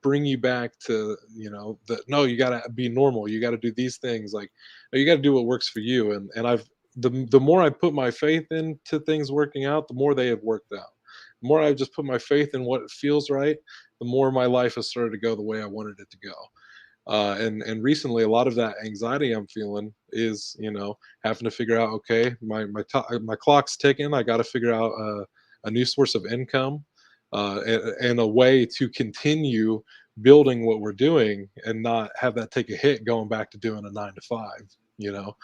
bring you back to, you know, that no, you got to be normal, you got to do these things, like no, you got to do what works for you. And I've the more I put my faith into things working out, the more they have worked out. The more I've just put my faith in what feels right, the more my life has started to go the way I wanted it to go. And recently, a lot of that anxiety I'm feeling is, you know, having to figure out, okay, my clock's ticking. I got to figure out a new source of income and a way to continue building what we're doing and not have that take a hit going back to doing a 9 to 5. You know,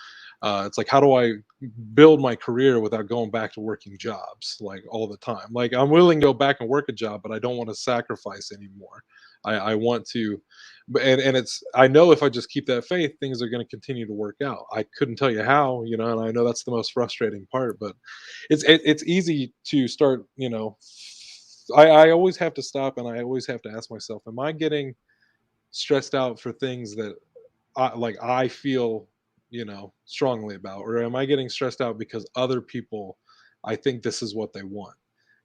it's like, how do I build my career without going back to working jobs like all the time? Like I'm willing to go back and work a job, but I don't want to sacrifice anymore. I want to, and it's, I know if I just keep that faith, things are going to continue to work out. I couldn't tell you how, you know, and I know that's the most frustrating part, but it's easy to start, you know, I always have to stop and I always have to ask myself, am I getting stressed out for things that I feel, strongly about, or am I getting stressed out because other people, I think this is what they want,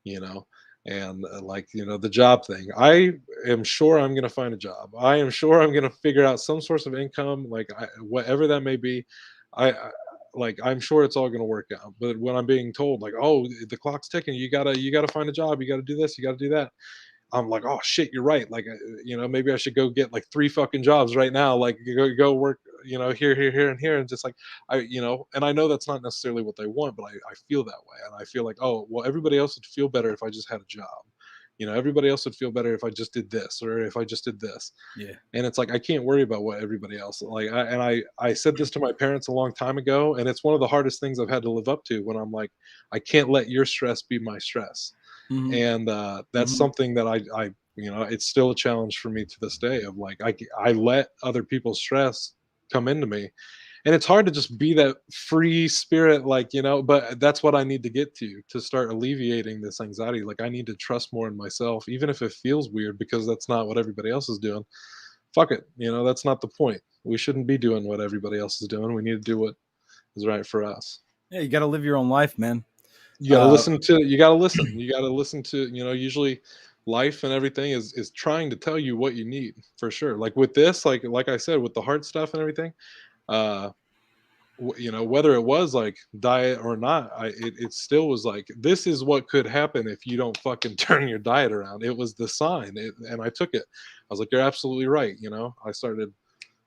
you know? And the job thing, I am sure I'm going to find a job. I am sure I'm going to figure out some source of income, whatever that may be. I I'm sure it's all going to work out. But when I'm being told like, oh, the clock's ticking, you gotta find a job, you gotta do this, you gotta do that, I'm like, oh shit, you're right. Maybe I should go get like 3 fucking jobs right now. Like go work, here, and here. And just like, and I know that's not necessarily what they want, but I feel that way. And I feel like, oh, well, everybody else would feel better if I just had a job. Everybody else would feel better if I just did this or if I just did this. Yeah. And it's like, I can't worry about what everybody else I said this to my parents a long time ago. And it's one of the hardest things I've had to live up to, when I'm like, I can't let your stress be my stress. Mm-hmm. And that's Mm-hmm. something that I it's still a challenge for me to this day, of like, I let other people's stress come into me, and it's hard to just be that free spirit, but that's what I need to get to start alleviating this anxiety. Like, I need to trust more in myself, even if it feels weird, because that's not what everybody else is doing. Fuck it, that's not the point. We shouldn't be doing what everybody else is doing. We need to do what is right for us. Yeah, you got to live your own life, man. You gotta listen to, usually life and everything is trying to tell you what you need, for sure. Like with this, like I said, with the heart stuff and everything, uh whether it was like diet or not, it still was like, this is what could happen if you don't fucking turn your diet around. It was the sign, and I took it. I was like, you're absolutely right. I started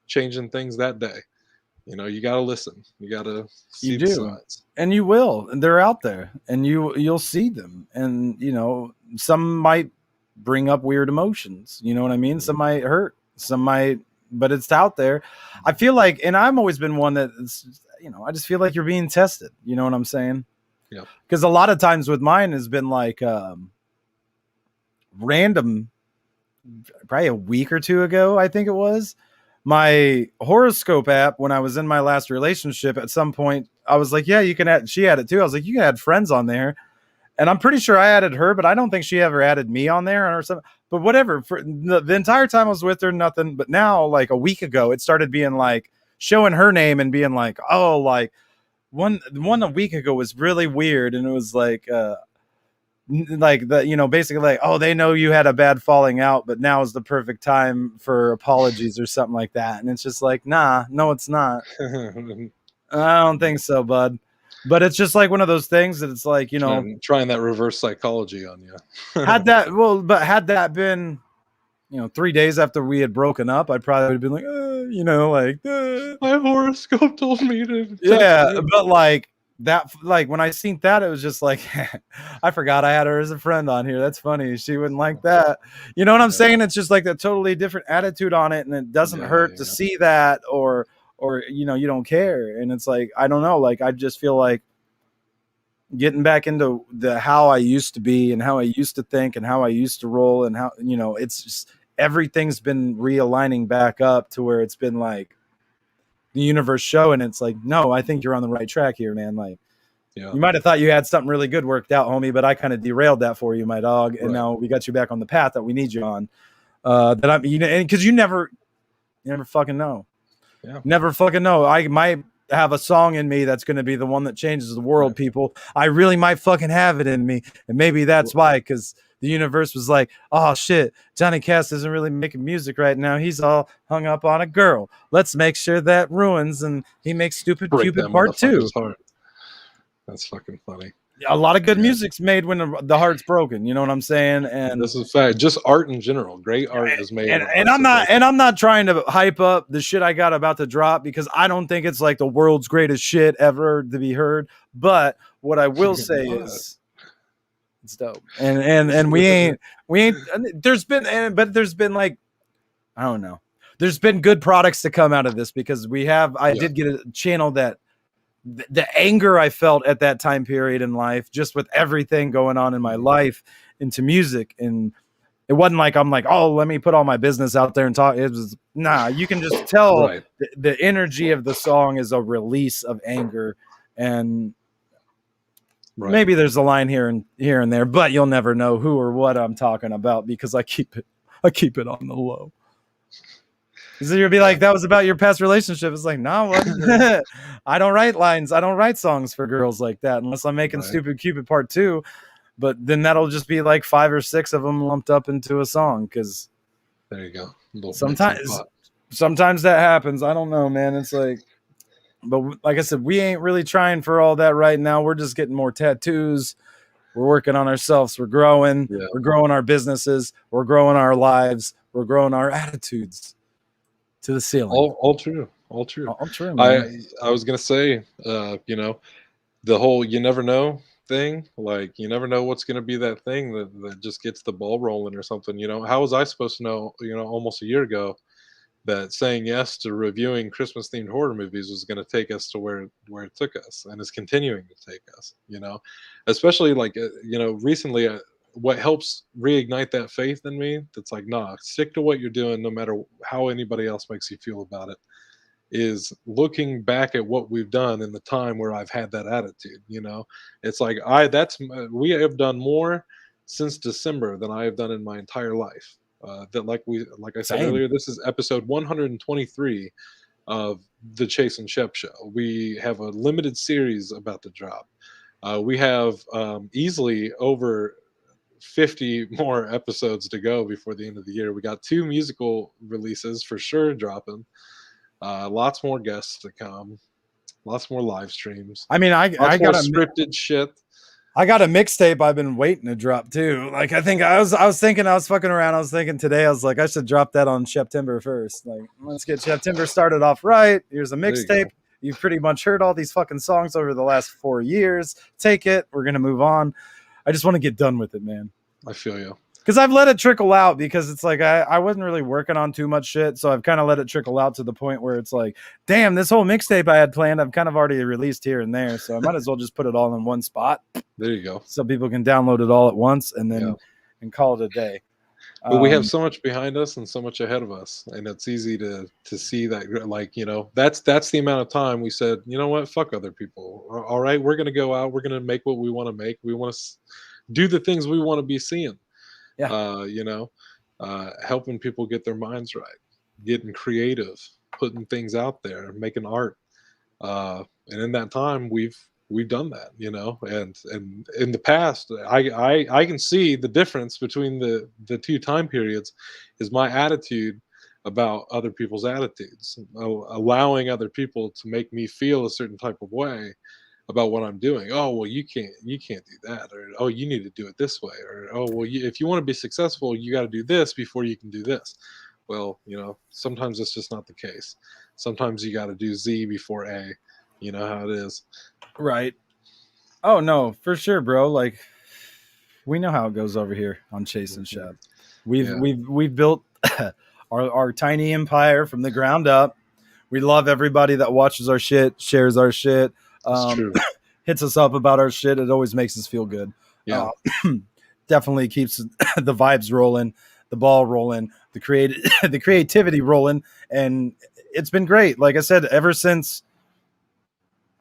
changing things that day. You got to listen. You got to see the signs. And you will. And they're out there, and you'll see them. And, some might bring up weird emotions. You know what I mean? Some might hurt. Some might, but it's out there. I feel like, and I've always been one that, I just feel like you're being tested. You know what I'm saying? Yeah. Because a lot of times with mine has been like random, probably a week or two ago, I think it was. My horoscope app, when I was in my last relationship, at some point I was like, yeah, you can add, she had it too. I was like, you can add friends on there. And I'm pretty sure I added her, but I don't think she ever added me on there or something. But whatever, for the entire time I was with her, nothing. But now, like a week ago, it started being like showing her name and being like, oh, like one a week ago was really weird. And it was like basically like, oh, they know you had a bad falling out, but now is the perfect time for apologies or something like that. And it's just like, nah, no, it's not. I don't think so, bud. But it's just like one of those things that it's like, trying that reverse psychology on you. had that been, 3 days after we had broken up, I'd probably been like, my horoscope told me to. Yeah, but like that, like when I seen that, it was just like, I forgot I had her as a friend on here. That's funny. She wouldn't like that. You know what I'm saying? It's just like a totally different attitude on it, and it doesn't hurt to see that, or you don't care. And it's like, I don't know, like I just feel like getting back into how I used to be and how I used to think and how I used to roll, and how, it's just everything's been realigning back up to where it's been like the universe showing it's like, no, I think you're on the right track here, man. Like, you might have thought you had something really good worked out, homie, but I kind of derailed that for you, my dog. And now we got you back on the path that we need you on. That I'm, and because you never fucking know. Yeah. Never fucking know. I might have a song in me that's going to be the one that changes the world, people. I really might fucking have it in me. And maybe that's why, because the universe was like, oh shit, Johnny Cass isn't really making music right now. He's all hung up on a girl. Let's make sure that ruins, and he makes Stupid Cupid Part 2. That's fucking funny. A lot of good music's made when the heart's broken. You know what I'm saying? And this is fact. Just art in general. Great art is made. And I'm not trying to hype up the shit I got about to drop, because I don't think it's like the world's greatest shit ever to be heard. But what I will say is, it's dope. And we ain't. There's been like, I don't know. There's been good products to come out of this, because I did get a channel that. The anger I felt at that time period in life, just with everything going on in my life, into music. And it wasn't like I'm like, oh, let me put all my business out there and talk. It was, nah, you can just tell the energy of the song is a release of anger. And maybe there's a line here and there, but you'll never know who or what I'm talking about, because I keep it on the low. So you'll be like, that was about your past relationship. It's like, no, what? I don't write lines. I don't write songs for girls like that unless I'm making Stupid Cupid Part 2. But then that'll just be like 5 or 6 of them lumped up into a song. Because there you go. Sometimes that happens. I don't know, man. It's like, but like I said, we ain't really trying for all that right now. We're just getting more tattoos. We're working on ourselves. We're growing. Yeah. We're growing our businesses. We're growing our lives. We're growing our attitudes to the ceiling. All true. All true. Man. I was gonna say, you know, the whole you never know thing. Like you never know what's gonna be that thing that just gets the ball rolling or something. You know, how was I supposed to know? You know, almost a year ago, that saying yes to reviewing Christmas themed horror movies was going to take us to where it took us, and is continuing to take us. You know, especially like you know, recently. What helps reignite that faith in me, that's like, nah, stick to what you're doing no matter how anybody else makes you feel about it, is looking back at what we've done in the time where I've had that attitude. You know, it's like we have done more since December than I have done in my entire life. That like I said earlier, this is episode 123 of the Chase and Shep show. We have a limited series about to drop. We have easily over 50 more episodes to go before the end of the year. We got 2 musical releases for sure dropping. Lots more guests to come. Lots more live streams. I mean, I got scripted shit. I got a mixtape I've been waiting to drop too. Like I was thinking, I was fucking around. I was thinking today, I was like, I should drop that on September 1st. Like, let's get September started off right. Here's a mixtape. You've pretty much heard all these fucking songs over the last 4 years. Take it. We're gonna move on. I just want to get done with it, man. I feel you. Because I've let it trickle out, because it's like I wasn't really working on too much shit. So I've kind of let it trickle out to the point where it's like, damn, this whole mixtape I had planned, I've kind of already released here and there. So I might as well just put it all in one spot. There you go. So people can download it all at once and then and call it a day. But we have so much behind us and so much ahead of us. And it's easy to see that, like, you know, that's the amount of time we said, you know what, fuck other people. All right, we're going to go out. We're going to make what we want to make. We want to do the things we want to be seeing. Yeah. You know, helping people get their minds right, getting creative, putting things out there, making art. And in that time, we've done that, you know, and in the past, I can see the difference between the 2 time periods is my attitude about other people's attitudes, allowing other people to make me feel a certain type of way about what I'm doing. Oh, well, you can't do that, or oh, you need to do it this way, or oh, well, if you want to be successful, you got to do this before you can do this. Well, you know, sometimes it's just not the case. Sometimes you got to do Z before A. You know how it is, right? Oh no, for sure, bro. Like, we know how it goes over here on Chase and Shep. We've built our tiny empire from the ground up. We love everybody that watches our shit, shares our shit. Hits us up about our shit. It always makes us feel good. Yeah, definitely keeps the vibes rolling, the ball rolling, the creativity rolling, and it's been great. Like I said, ever since,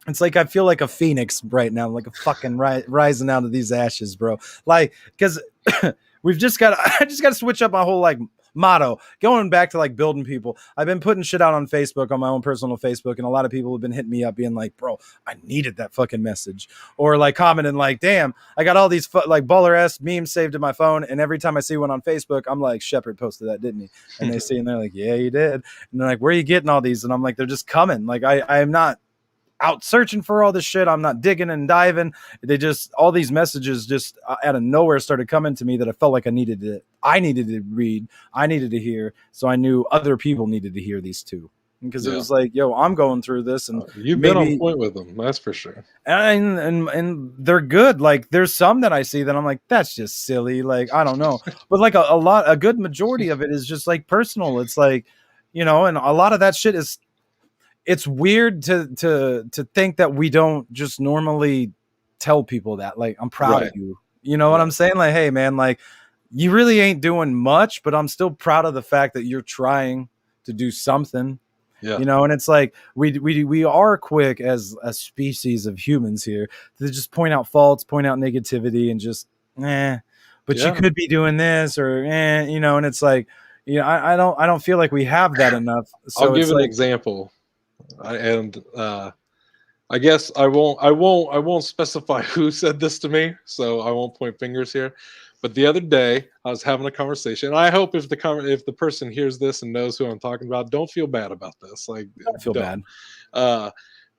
it's like I feel like a phoenix right now, like a fucking rising out of these ashes, bro. Like, because I just got to switch up my whole like motto, going back to like building people. I've been putting shit out on Facebook, on my own personal Facebook, and a lot of people have been hitting me up being like, bro, I needed that fucking message, or like commenting like, damn, I got all these like baller ass memes saved in my phone, and every time I see one on Facebook, I'm like, Shepard posted that, didn't he? And they see and they're like, yeah, you did. And they're like, where are you getting all these? And I'm like, they're just coming. Like I'm not out searching for all this shit. I'm not digging and diving. They just, all these messages just out of nowhere started coming to me that I felt like I needed to read, I needed to hear. So I knew other people needed to hear these too. Because it was like, yo, I'm going through this, and you've been on point with them, that's for sure. And they're good. Like there's some that I see that I'm like, that's just silly. Like, I don't know. But like a good majority of it is just like personal. It's like, you know, and a lot of that shit is, it's weird to think that we don't just normally tell people that, like, I'm proud of you. You know what I'm saying? Like, hey man, like you really ain't doing much, but I'm still proud of the fact that you're trying to do something. Yeah. You know, and it's like we are quick as a species of humans here to just point out faults, point out negativity, and just but you could be doing this, or you know, and it's like, I don't feel like we have that enough. So I'll give it's an like, example, I guess I won't specify who said this to me, so I won't point fingers here. But the other day, I was having a conversation. And I hope if the person hears this and knows who I'm talking about, don't feel bad about this. Like, I feel don't. bad.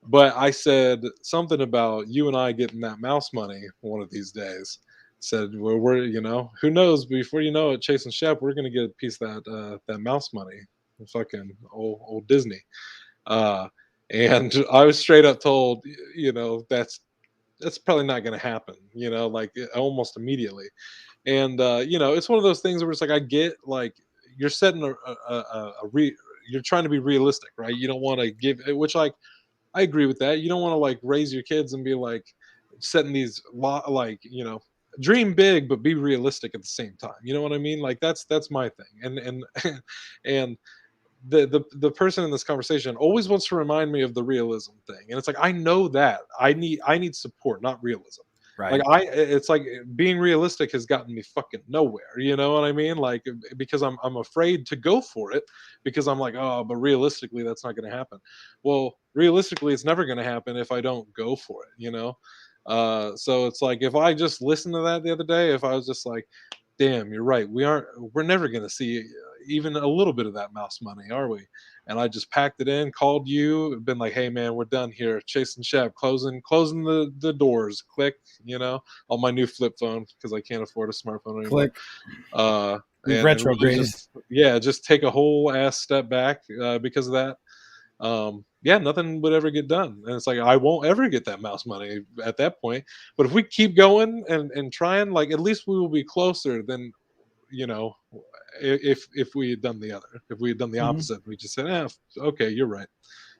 But I said something about you and I getting that mouse money one of these days. Said, well, we're who knows? Before you know it, Chase and Shep, we're gonna get a piece of that mouse money, fucking old Disney. Uh, and I was straight up told, that's probably not going to happen, like almost immediately. And it's one of those things where it's like I get like you're setting you're trying to be realistic, right? You don't want to give, which like I agree with that. You don't want to like raise your kids and be like setting these like dream big but be realistic at the same time. You know what I mean? Like that's my thing. And and the person in this conversation always wants to remind me of the realism thing, and it's like I know that I need support, not realism. Like Right. it's like being realistic has gotten me fucking nowhere. You know what I mean? Like because I'm afraid to go for it because I'm like, oh, but realistically that's not going to happen. Well, realistically it's never going to happen if I don't go for it. So it's like if I just listened to that the other day, if I was just like, damn, you're right. We're never going to see even a little bit of that mouse money, are we? And I just packed it in, called you, been like, hey man, we're done here. Chase and Shep, closing the doors. Click, on my new flip phone because I can't afford a smartphone anymore. Click. Uh, We've and really retrograded. just take a whole ass step back because of that. Nothing would ever get done. And it's like I won't ever get that mouse money at that point. But if we keep going and trying, like at least we will be closer than you know if we had done the other. If we had done the Mhm. opposite, we just said, okay, you're right.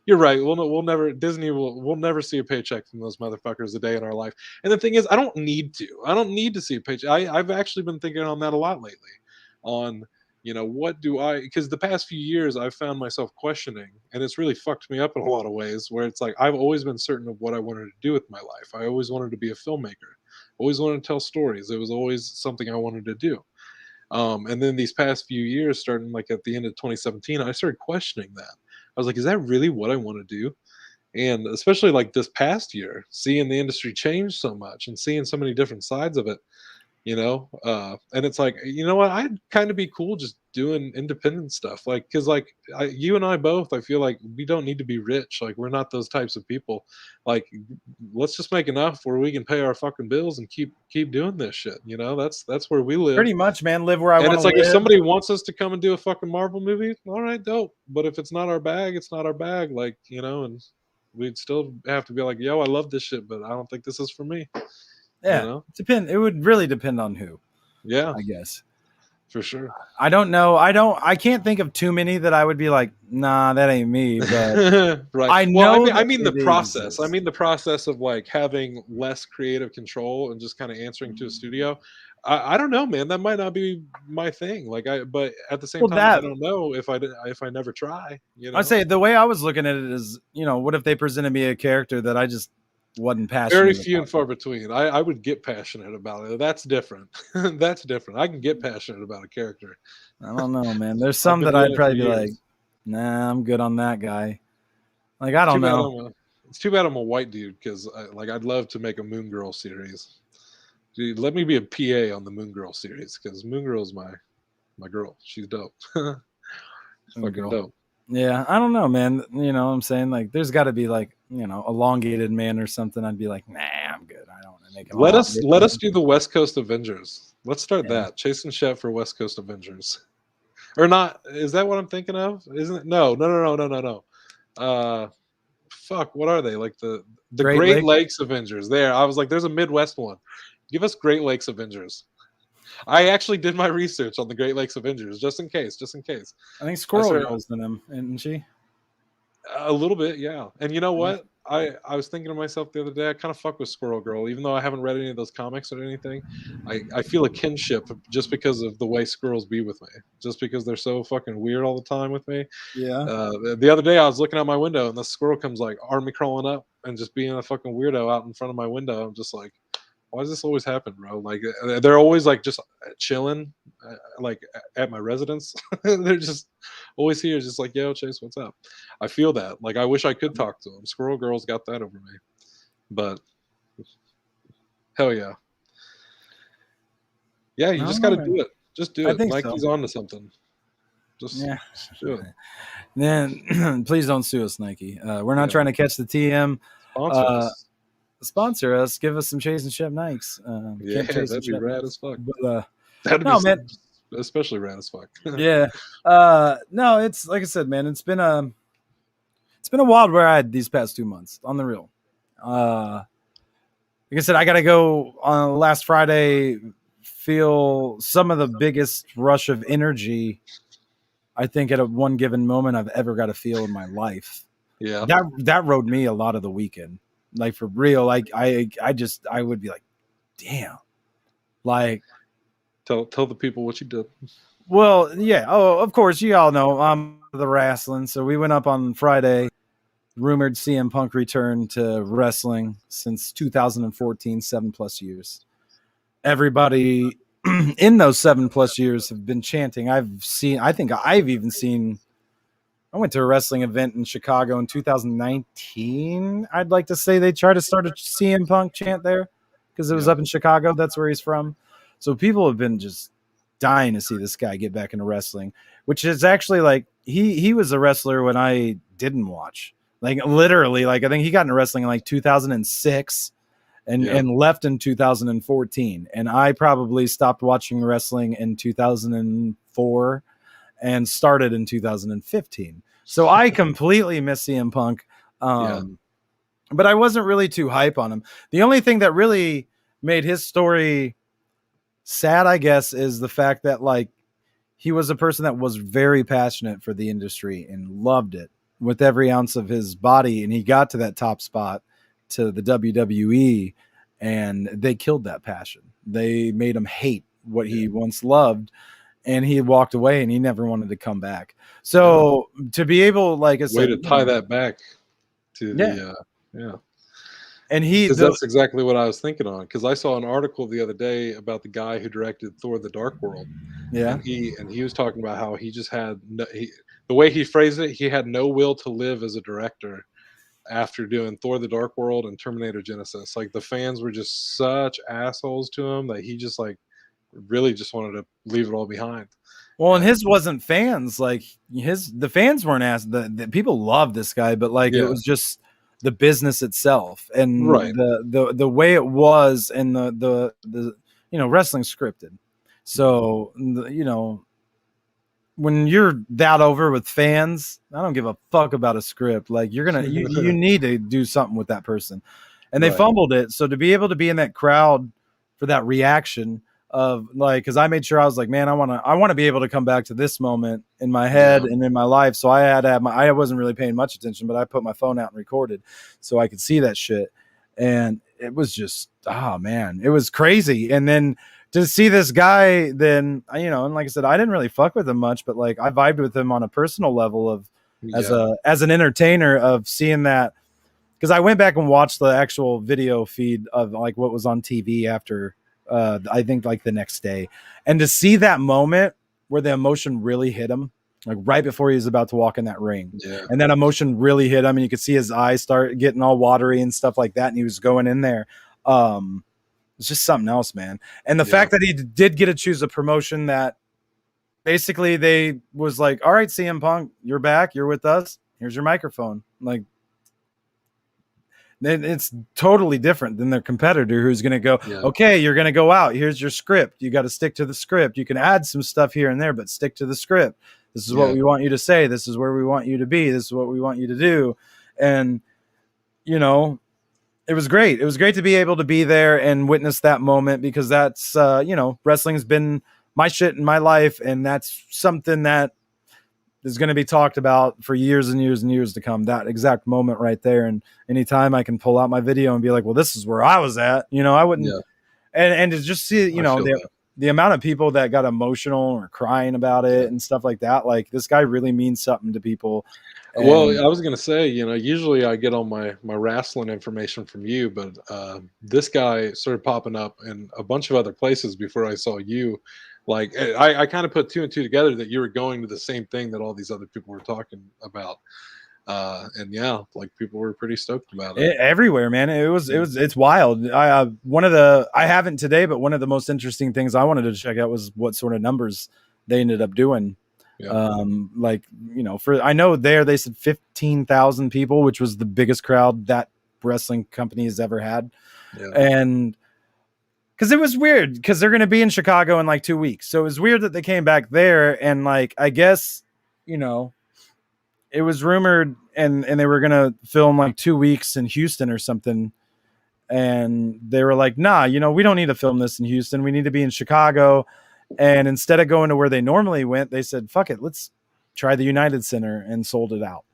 You're right. We'll never Disney we'll never see a paycheck from those motherfuckers a day in our life. And the thing is, I don't need to. I don't need to see a paycheck. I've actually been thinking on that a lot lately. On what do I? Because the past few years I've found myself questioning, and it's really fucked me up in a lot of ways. Where it's like I've always been certain of what I wanted to do with my life. I always wanted to be a filmmaker. Always wanted to tell stories. It was always something I wanted to do. And then these past few years, starting like at the end of 2017, I started questioning that. I was like, is that really what I want to do? And especially like this past year, seeing the industry change so much and seeing so many different sides of it, and it's like, you know what, I'd kind of be cool just doing independent stuff, like because like you and I both, I feel like we don't need to be rich, like we're not those types of people. Like let's just make enough where we can pay our fucking bills and keep doing this shit. That's where we live. Pretty much, man. Live where I And want to it's like if live. somebody wants us to come and do a fucking Marvel movie, all right, dope. But if it's not our bag, it's not our bag. Like, and we'd still have to be like, yo, I love this shit, but I don't think this is for me. Yeah. It would really depend on who, Yeah, I guess. for sure. I don't know. I can't think of too many that I would be like, nah, that ain't me. But Right. I Well, know I that mean the it process. I exists. mean the process of like having less creative control and just kind of answering to a studio. I don't know, man. That might not be my thing. But at the same Well, time, I that don't know if I never try. I'd say the way I was looking at it is, what if they presented me a character that I just wasn't Very passionate few and about? far between. I would get passionate about it. That's different. That's different. I can get passionate about a character. I don't know, man. There's I've some been that doing I'd it for probably be like, years. nah, I'm good on that guy. Like, I It's too don't bad know. I'm a white dude because like I'd love to make a Moon Girl series. Dude, let me be a PA on the Moon Girl series because Moon Girl's my girl. She's dope. She's fucking Girl. dope. Yeah, I don't know, man. You know what I'm saying? Like, there's got to be like, elongated man or something. I'd be like, nah, I'm good. I don't want to make him elongated. Let us do the West Coast Avengers. Let's start Yeah. that. Chase and Shep for West Coast Avengers. Or not? Is that what I'm thinking of? Isn't it? No, no, no, no, no, no, no. Fuck. What are they? Like the Great Great Lake. Lakes Avengers. There. I was like, there's a Midwest one. Give us Great Lakes Avengers. I actually did my research on the Great Lakes Avengers just in case. Just in case. I think I Squirrel started Girl's in him, isn't she? a little bit, yeah. And you know Yeah. what? I was thinking to myself the other day, I kind of fuck with Squirrel Girl, even though I haven't read any of those comics or anything. I feel a kinship just because of the way squirrels be with me, just because they're so fucking weird all the time with me. Yeah. The other day, I was looking out my window, and the squirrel comes like army crawling up and just being a fucking weirdo out in front of my window. I'm just like, why does this always happen, bro? Like they're always like just chilling, like at my residence. They're just always here, just like, yo, Chase, what's up? I feel that. Like, I wish I could talk to them. Squirrel Girl's got that over me. But hell yeah. Yeah, you just got to do it. Just do it. Nike's on to something. Just do it. Then please don't sue us, Nike. We're not trying to catch the TM. Sponsor us. Give us some Chase and Shep Nikes. That'd be rad as fuck. But, that'd be man. Especially rad as fuck. Yeah. No, it's like I said, man. It's been a wild ride these past 2 months. On the real. Like I said, I got to go on last Friday. Feel some of the biggest rush of energy I think at one given moment I've ever got to feel in my life. Yeah. That rode me a lot of the weekend. Like, for real. Like, I would be like, damn. Like, tell the people what you did. Well, yeah. Oh, of course, you all know I'm the wrestling. So we went up on Friday. Rumored CM Punk return to wrestling since 2014, 7+ years. Everybody in those 7+ years have been chanting. I went to a wrestling event in Chicago in 2019. I'd like to say they tried to start a CM Punk chant there because it was up in Chicago. That's where he's from. So people have been just dying to see this guy get back into wrestling, which is actually like he was a wrestler when I didn't watch. Like, literally, like, I think he got into wrestling in like 2006 and left in 2014. And I probably stopped watching wrestling in 2004 and started in 2015. So I completely miss CM Punk. But I wasn't really too hype on him. The only thing that really made his story sad, I guess, is the fact that, like, he was a person that was very passionate for the industry and loved it with every ounce of his body. And he got to that top spot, to the WWE, and they killed that passion. They made him hate what he once loved, and he walked away and he never wanted to come back. So to be able, like I said, way to tie that back to and that's exactly what I was thinking on, because I saw an article the other day about the guy who directed Thor: The Dark World. And he was talking about how he just had the way he phrased it, he had no will to live as a director after doing Thor: The Dark World and Terminator Genesis. Like, the fans were just such assholes to him that he just, like, really just wanted to leave it all behind. Well, and his wasn't fans. Like, the fans weren't asked. The people loved this guy, but like it was just the business itself and the way it was, and the wrestling scripted. So when you're that over with fans, I don't give a fuck about a script. Like, you're gonna you need to do something with that person, and they fumbled it. So to be able to be in that crowd for that reaction of, like, because I made sure I was like, man, I want to be able to come back to this moment in my head and in my life. So I had to have I wasn't really paying much attention, but I put my phone out and recorded so I could see that shit, and it was just, oh man, it was crazy. And then to see this guy, then, and like I said, I didn't really fuck with him much, but like I vibed with him on a personal level of as an entertainer, of seeing that, because I went back and watched the actual video feed of like what was on TV after I think like the next day, and to see that moment where the emotion really hit him, like right before he was about to walk in that ring, and that emotion really hit him, and you could see his eyes start getting all watery and stuff like that, and he was going in there. It's just something else, man. And the fact that he did get to choose a promotion that basically they was like, all right, CM Punk, you're back, you're with us, here's your microphone. Like, it's totally different than their competitor who's going to go, okay, you're going to go out, here's your script, you got to stick to the script, you can add some stuff here and there, but stick to the script. This is what we want you to say, this is where we want you to be, this is what we want you to do. And it was great. It was great to be able to be there and witness that moment, because that's, wrestling's been my shit in my life. And that's something that is going to be talked about for years and years and years to come. That exact moment right there. And anytime I can pull out my video and be like, well, this is where I was at, I wouldn't. And to just see, the amount of people that got emotional or crying about it and stuff like that. Like, this guy really means something to people. And, well, I was going to say, usually I get all my wrestling information from you, but this guy started popping up in a bunch of other places before I saw you. Like I kind of put two and two together that you were going to the same thing that all these other people were talking about. And yeah, like people were pretty stoked about it. Everywhere, man. It's wild. I haven't today, but one of the most interesting things I wanted to check out was what sort of numbers they ended up doing. Yeah. Like, I know they said 15,000 people, which was the biggest crowd that wrestling company has ever had. Yeah. And because it was weird, because they're going to be in Chicago in like 2 weeks. So it was weird that they came back there. And like, I guess, it was rumored and they were going to film like 2 weeks in Houston or something. And they were like, nah, we don't need to film this in Houston. We need to be in Chicago. And instead of going to where they normally went, they said, fuck it, let's try the United Center, and sold it out.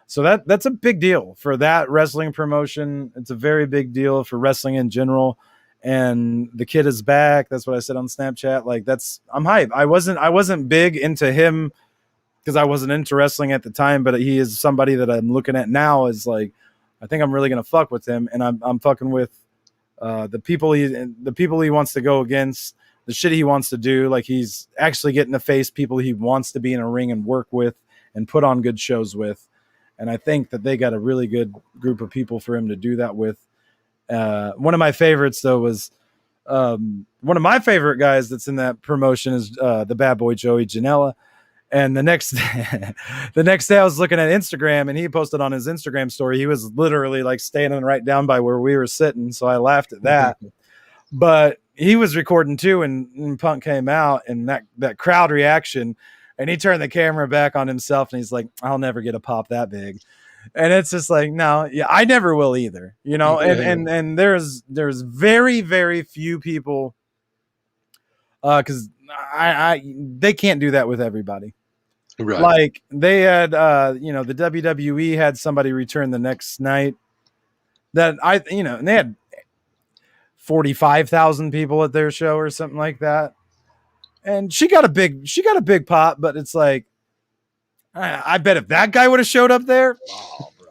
So that's a big deal for that wrestling promotion. It's a very big deal for wrestling in general. And the kid is back. That's what I said on Snapchat. Like, I'm hyped. I wasn't big into him because I wasn't into wrestling at the time, but he is somebody that I'm looking at now as like, I think I'm really going to fuck with him. And I'm fucking with the people he wants to go against, the shit he wants to do. Like, he's actually getting to face people he wants to be in a ring and work with and put on good shows with. And I think that they got a really good group of people for him to do that with. One of my favorites, though, was one of my favorite guys that's in that promotion is the bad boy Joey Janela. And the next day I was looking at Instagram, and he posted on his Instagram story, he was literally like standing right down by where we were sitting. So I laughed at that. But he was recording too, and Punk came out, and that crowd reaction, and he turned the camera back on himself, and he's like, I'll never get a pop that big. And it's just like, no, yeah, I never will either, and there's very, very few people, because they can't do that with everybody. Right. Like, they had, the WWE had somebody return the next night that and they had 45,000 people at their show or something like that. And she got a big pop, but it's like, I bet if that guy would have showed up there, oh, bro,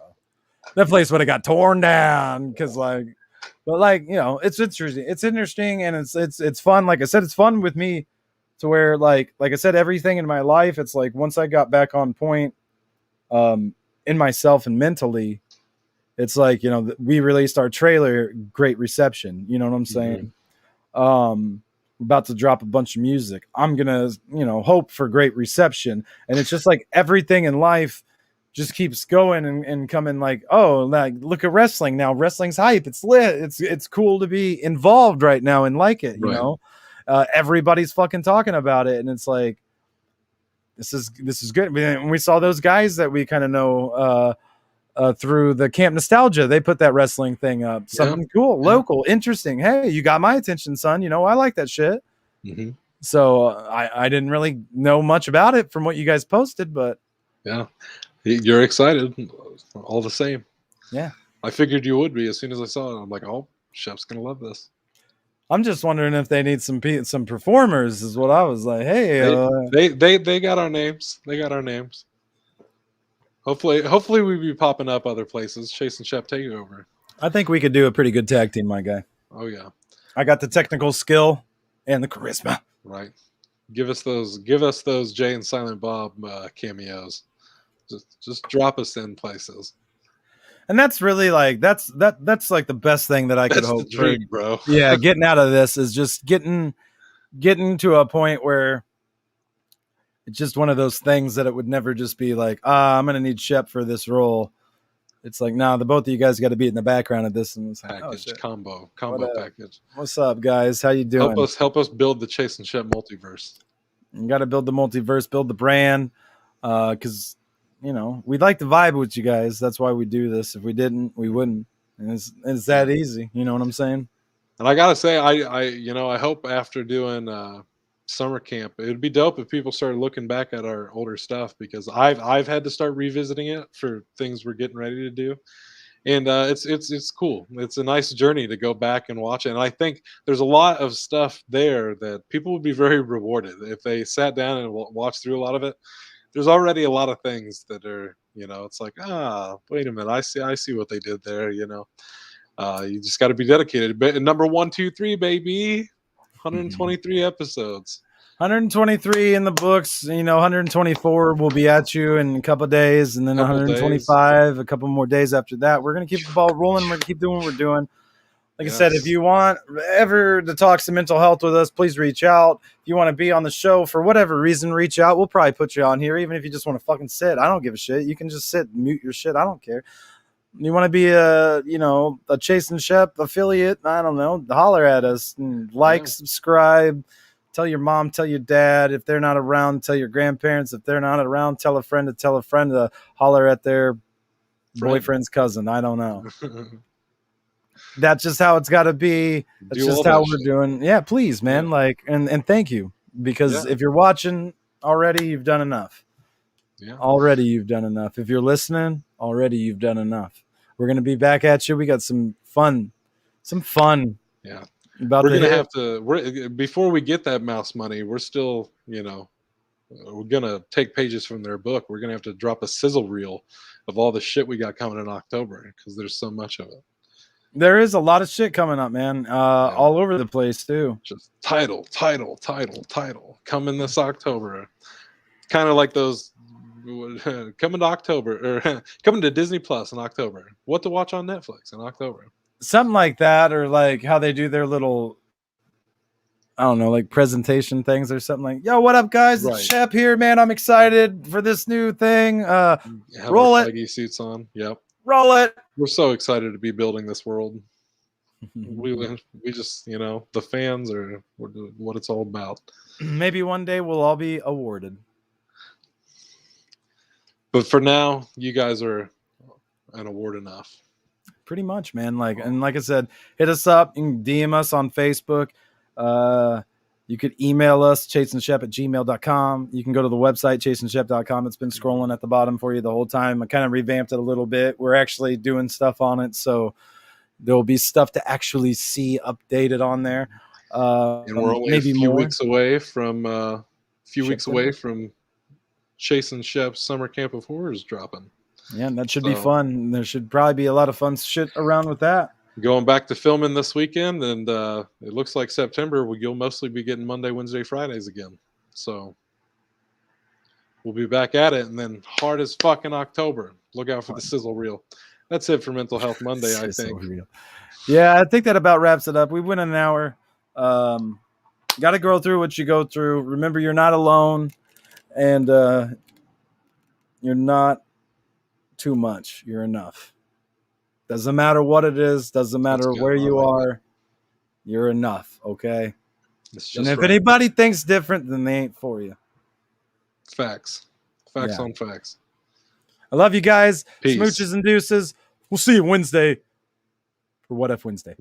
that place would have got torn down. Cause like, but like, it's interesting. It's interesting. And it's fun. Like I said, it's fun with me to where like I said, everything in my life, it's like, once I got back on point, in myself and mentally, it's like, we released our trailer, great reception. You know what I'm saying? Mm-hmm. About to drop a bunch of music. I'm gonna, hope for great reception. And it's just like everything in life just keeps going and coming, like, oh, like, look at wrestling now. Wrestling's hype. It's lit. It's cool to be involved right now and like it. Right. Everybody's fucking talking about it, and it's like, this is good. When we saw those guys that we kind of know through the Camp Nostalgia, they put that wrestling thing up. Something cool, local, interesting. Hey, you got my attention, son. I like that shit. Mm-hmm. So I didn't really know much about it from what you guys posted, but yeah, you're excited all the same. Yeah, I figured you would be as soon as I saw it. I'm like, oh, Shep's gonna love this. I'm just wondering if they need some performers. Is what I was like. Hey, they got our names. They got our names. Hopefully we be popping up other places. Chase and Shep takeover. I think we could do a pretty good tag team, my guy. Oh yeah. I got the technical skill and the charisma. Right. Give us those Jay and Silent Bob cameos. Just drop us in places. And that's really like that's like the best thing that I could hope for, bro. Yeah, getting out of this is just getting to a point where it's just one of those things that it would never just be like, I'm gonna need Shep for this role. It's like, nah, the both of you guys got to be in the background of this, and it's like, package, combo package. What's up, guys? How you doing? Help us build the Chase and Shep multiverse. You got to build the multiverse, build the brand, because we'd like to vibe with you guys. That's why we do this. If we didn't, we wouldn't. And it's that easy. You know what I'm saying? And I gotta say, I hope after doing summer camp, it'd be dope if people started looking back at our older stuff, because I've had to start revisiting it for things we're getting ready to do, and it's cool. It's a nice journey to go back and watch it. And I think there's a lot of stuff there that people would be very rewarded if they sat down and watched through a lot of it. There's already a lot of things that are, it's like, wait a minute, I see what they did there. You just got to be dedicated. But number 1, 2, 3, baby, 123 episodes. 123 in the books. 124 will be at you in a couple of days, and then 125 a couple more days after that. We're gonna keep the ball rolling. We're gonna keep doing what we're doing. Like I said, if you want ever to talk some mental health with us, please reach out. If you want to be on the show for whatever reason, reach out. We'll probably put you on here, even if you just want to fucking sit. I don't give a shit. You can just sit, mute your shit. I don't care. You want to be a Chase and Shep affiliate? I don't know. Holler at us. Like, subscribe. Tell your mom, tell your dad. If they're not around, tell your grandparents. If they're not around, tell a friend to holler at their boyfriend's cousin. I don't know. That's just how it's got to be. That's just how we're doing. Yeah, please, man. And thank you. Because if you're watching already, you've done enough. Yeah. Already you've done enough. If you're listening, already you've done enough. We're going to be back at you. We got some fun. Yeah. We're going to have to, before we get that mouse money, we're still, we're going to take pages from their book. We're going to have to drop a sizzle reel of all the shit we got coming in October because there's so much of it. There is a lot of shit coming up, man. All over the place too. Just title. Coming this October. Kind of like those coming to October or coming to Disney Plus in October. What to watch on Netflix in October. Something like that, or like how they do their little, I don't know, like presentation things or something like, yo, what up, guys? It's Shep here, man. I'm excited for this new thing. Roll it. Flaggy suits on. Yep. Roll it. We're so excited to be building this world. we just, the fans are what it's all about. Maybe one day we'll all be awarded. But for now, you guys are an award enough. Pretty much, man. Like I said, hit us up. You can DM us on Facebook. You could email us, chaseandshep@gmail.com. You can go to the website, chaseandshep.com. It's been scrolling at the bottom for you the whole time. I kind of revamped it a little bit. We're actually doing stuff on it, so there will be stuff to actually see updated on there. And we're only maybe a few weeks away from Chase and Shep's Summer Camp of Horrors dropping. Yeah, and that should be fun. There should probably be a lot of fun shit around with that. Going back to filming this weekend, and it looks like September you'll mostly be getting Monday, Wednesday, Fridays again. So we'll be back at it, and then hard as fuck in October. Look out for the sizzle reel. That's it for Mental Health Monday, I think. Yeah, I think that about wraps it up. We went an hour. Got to go through what you go through. Remember, you're not alone, and you're not too much. You're enough. Doesn't matter what it is. Doesn't matter where you are. You're enough, okay? And if anybody thinks different, then they ain't for you. Facts. Facts on facts. I love you guys. Peace. Smooches and deuces. We'll see you Wednesday for What If Wednesday.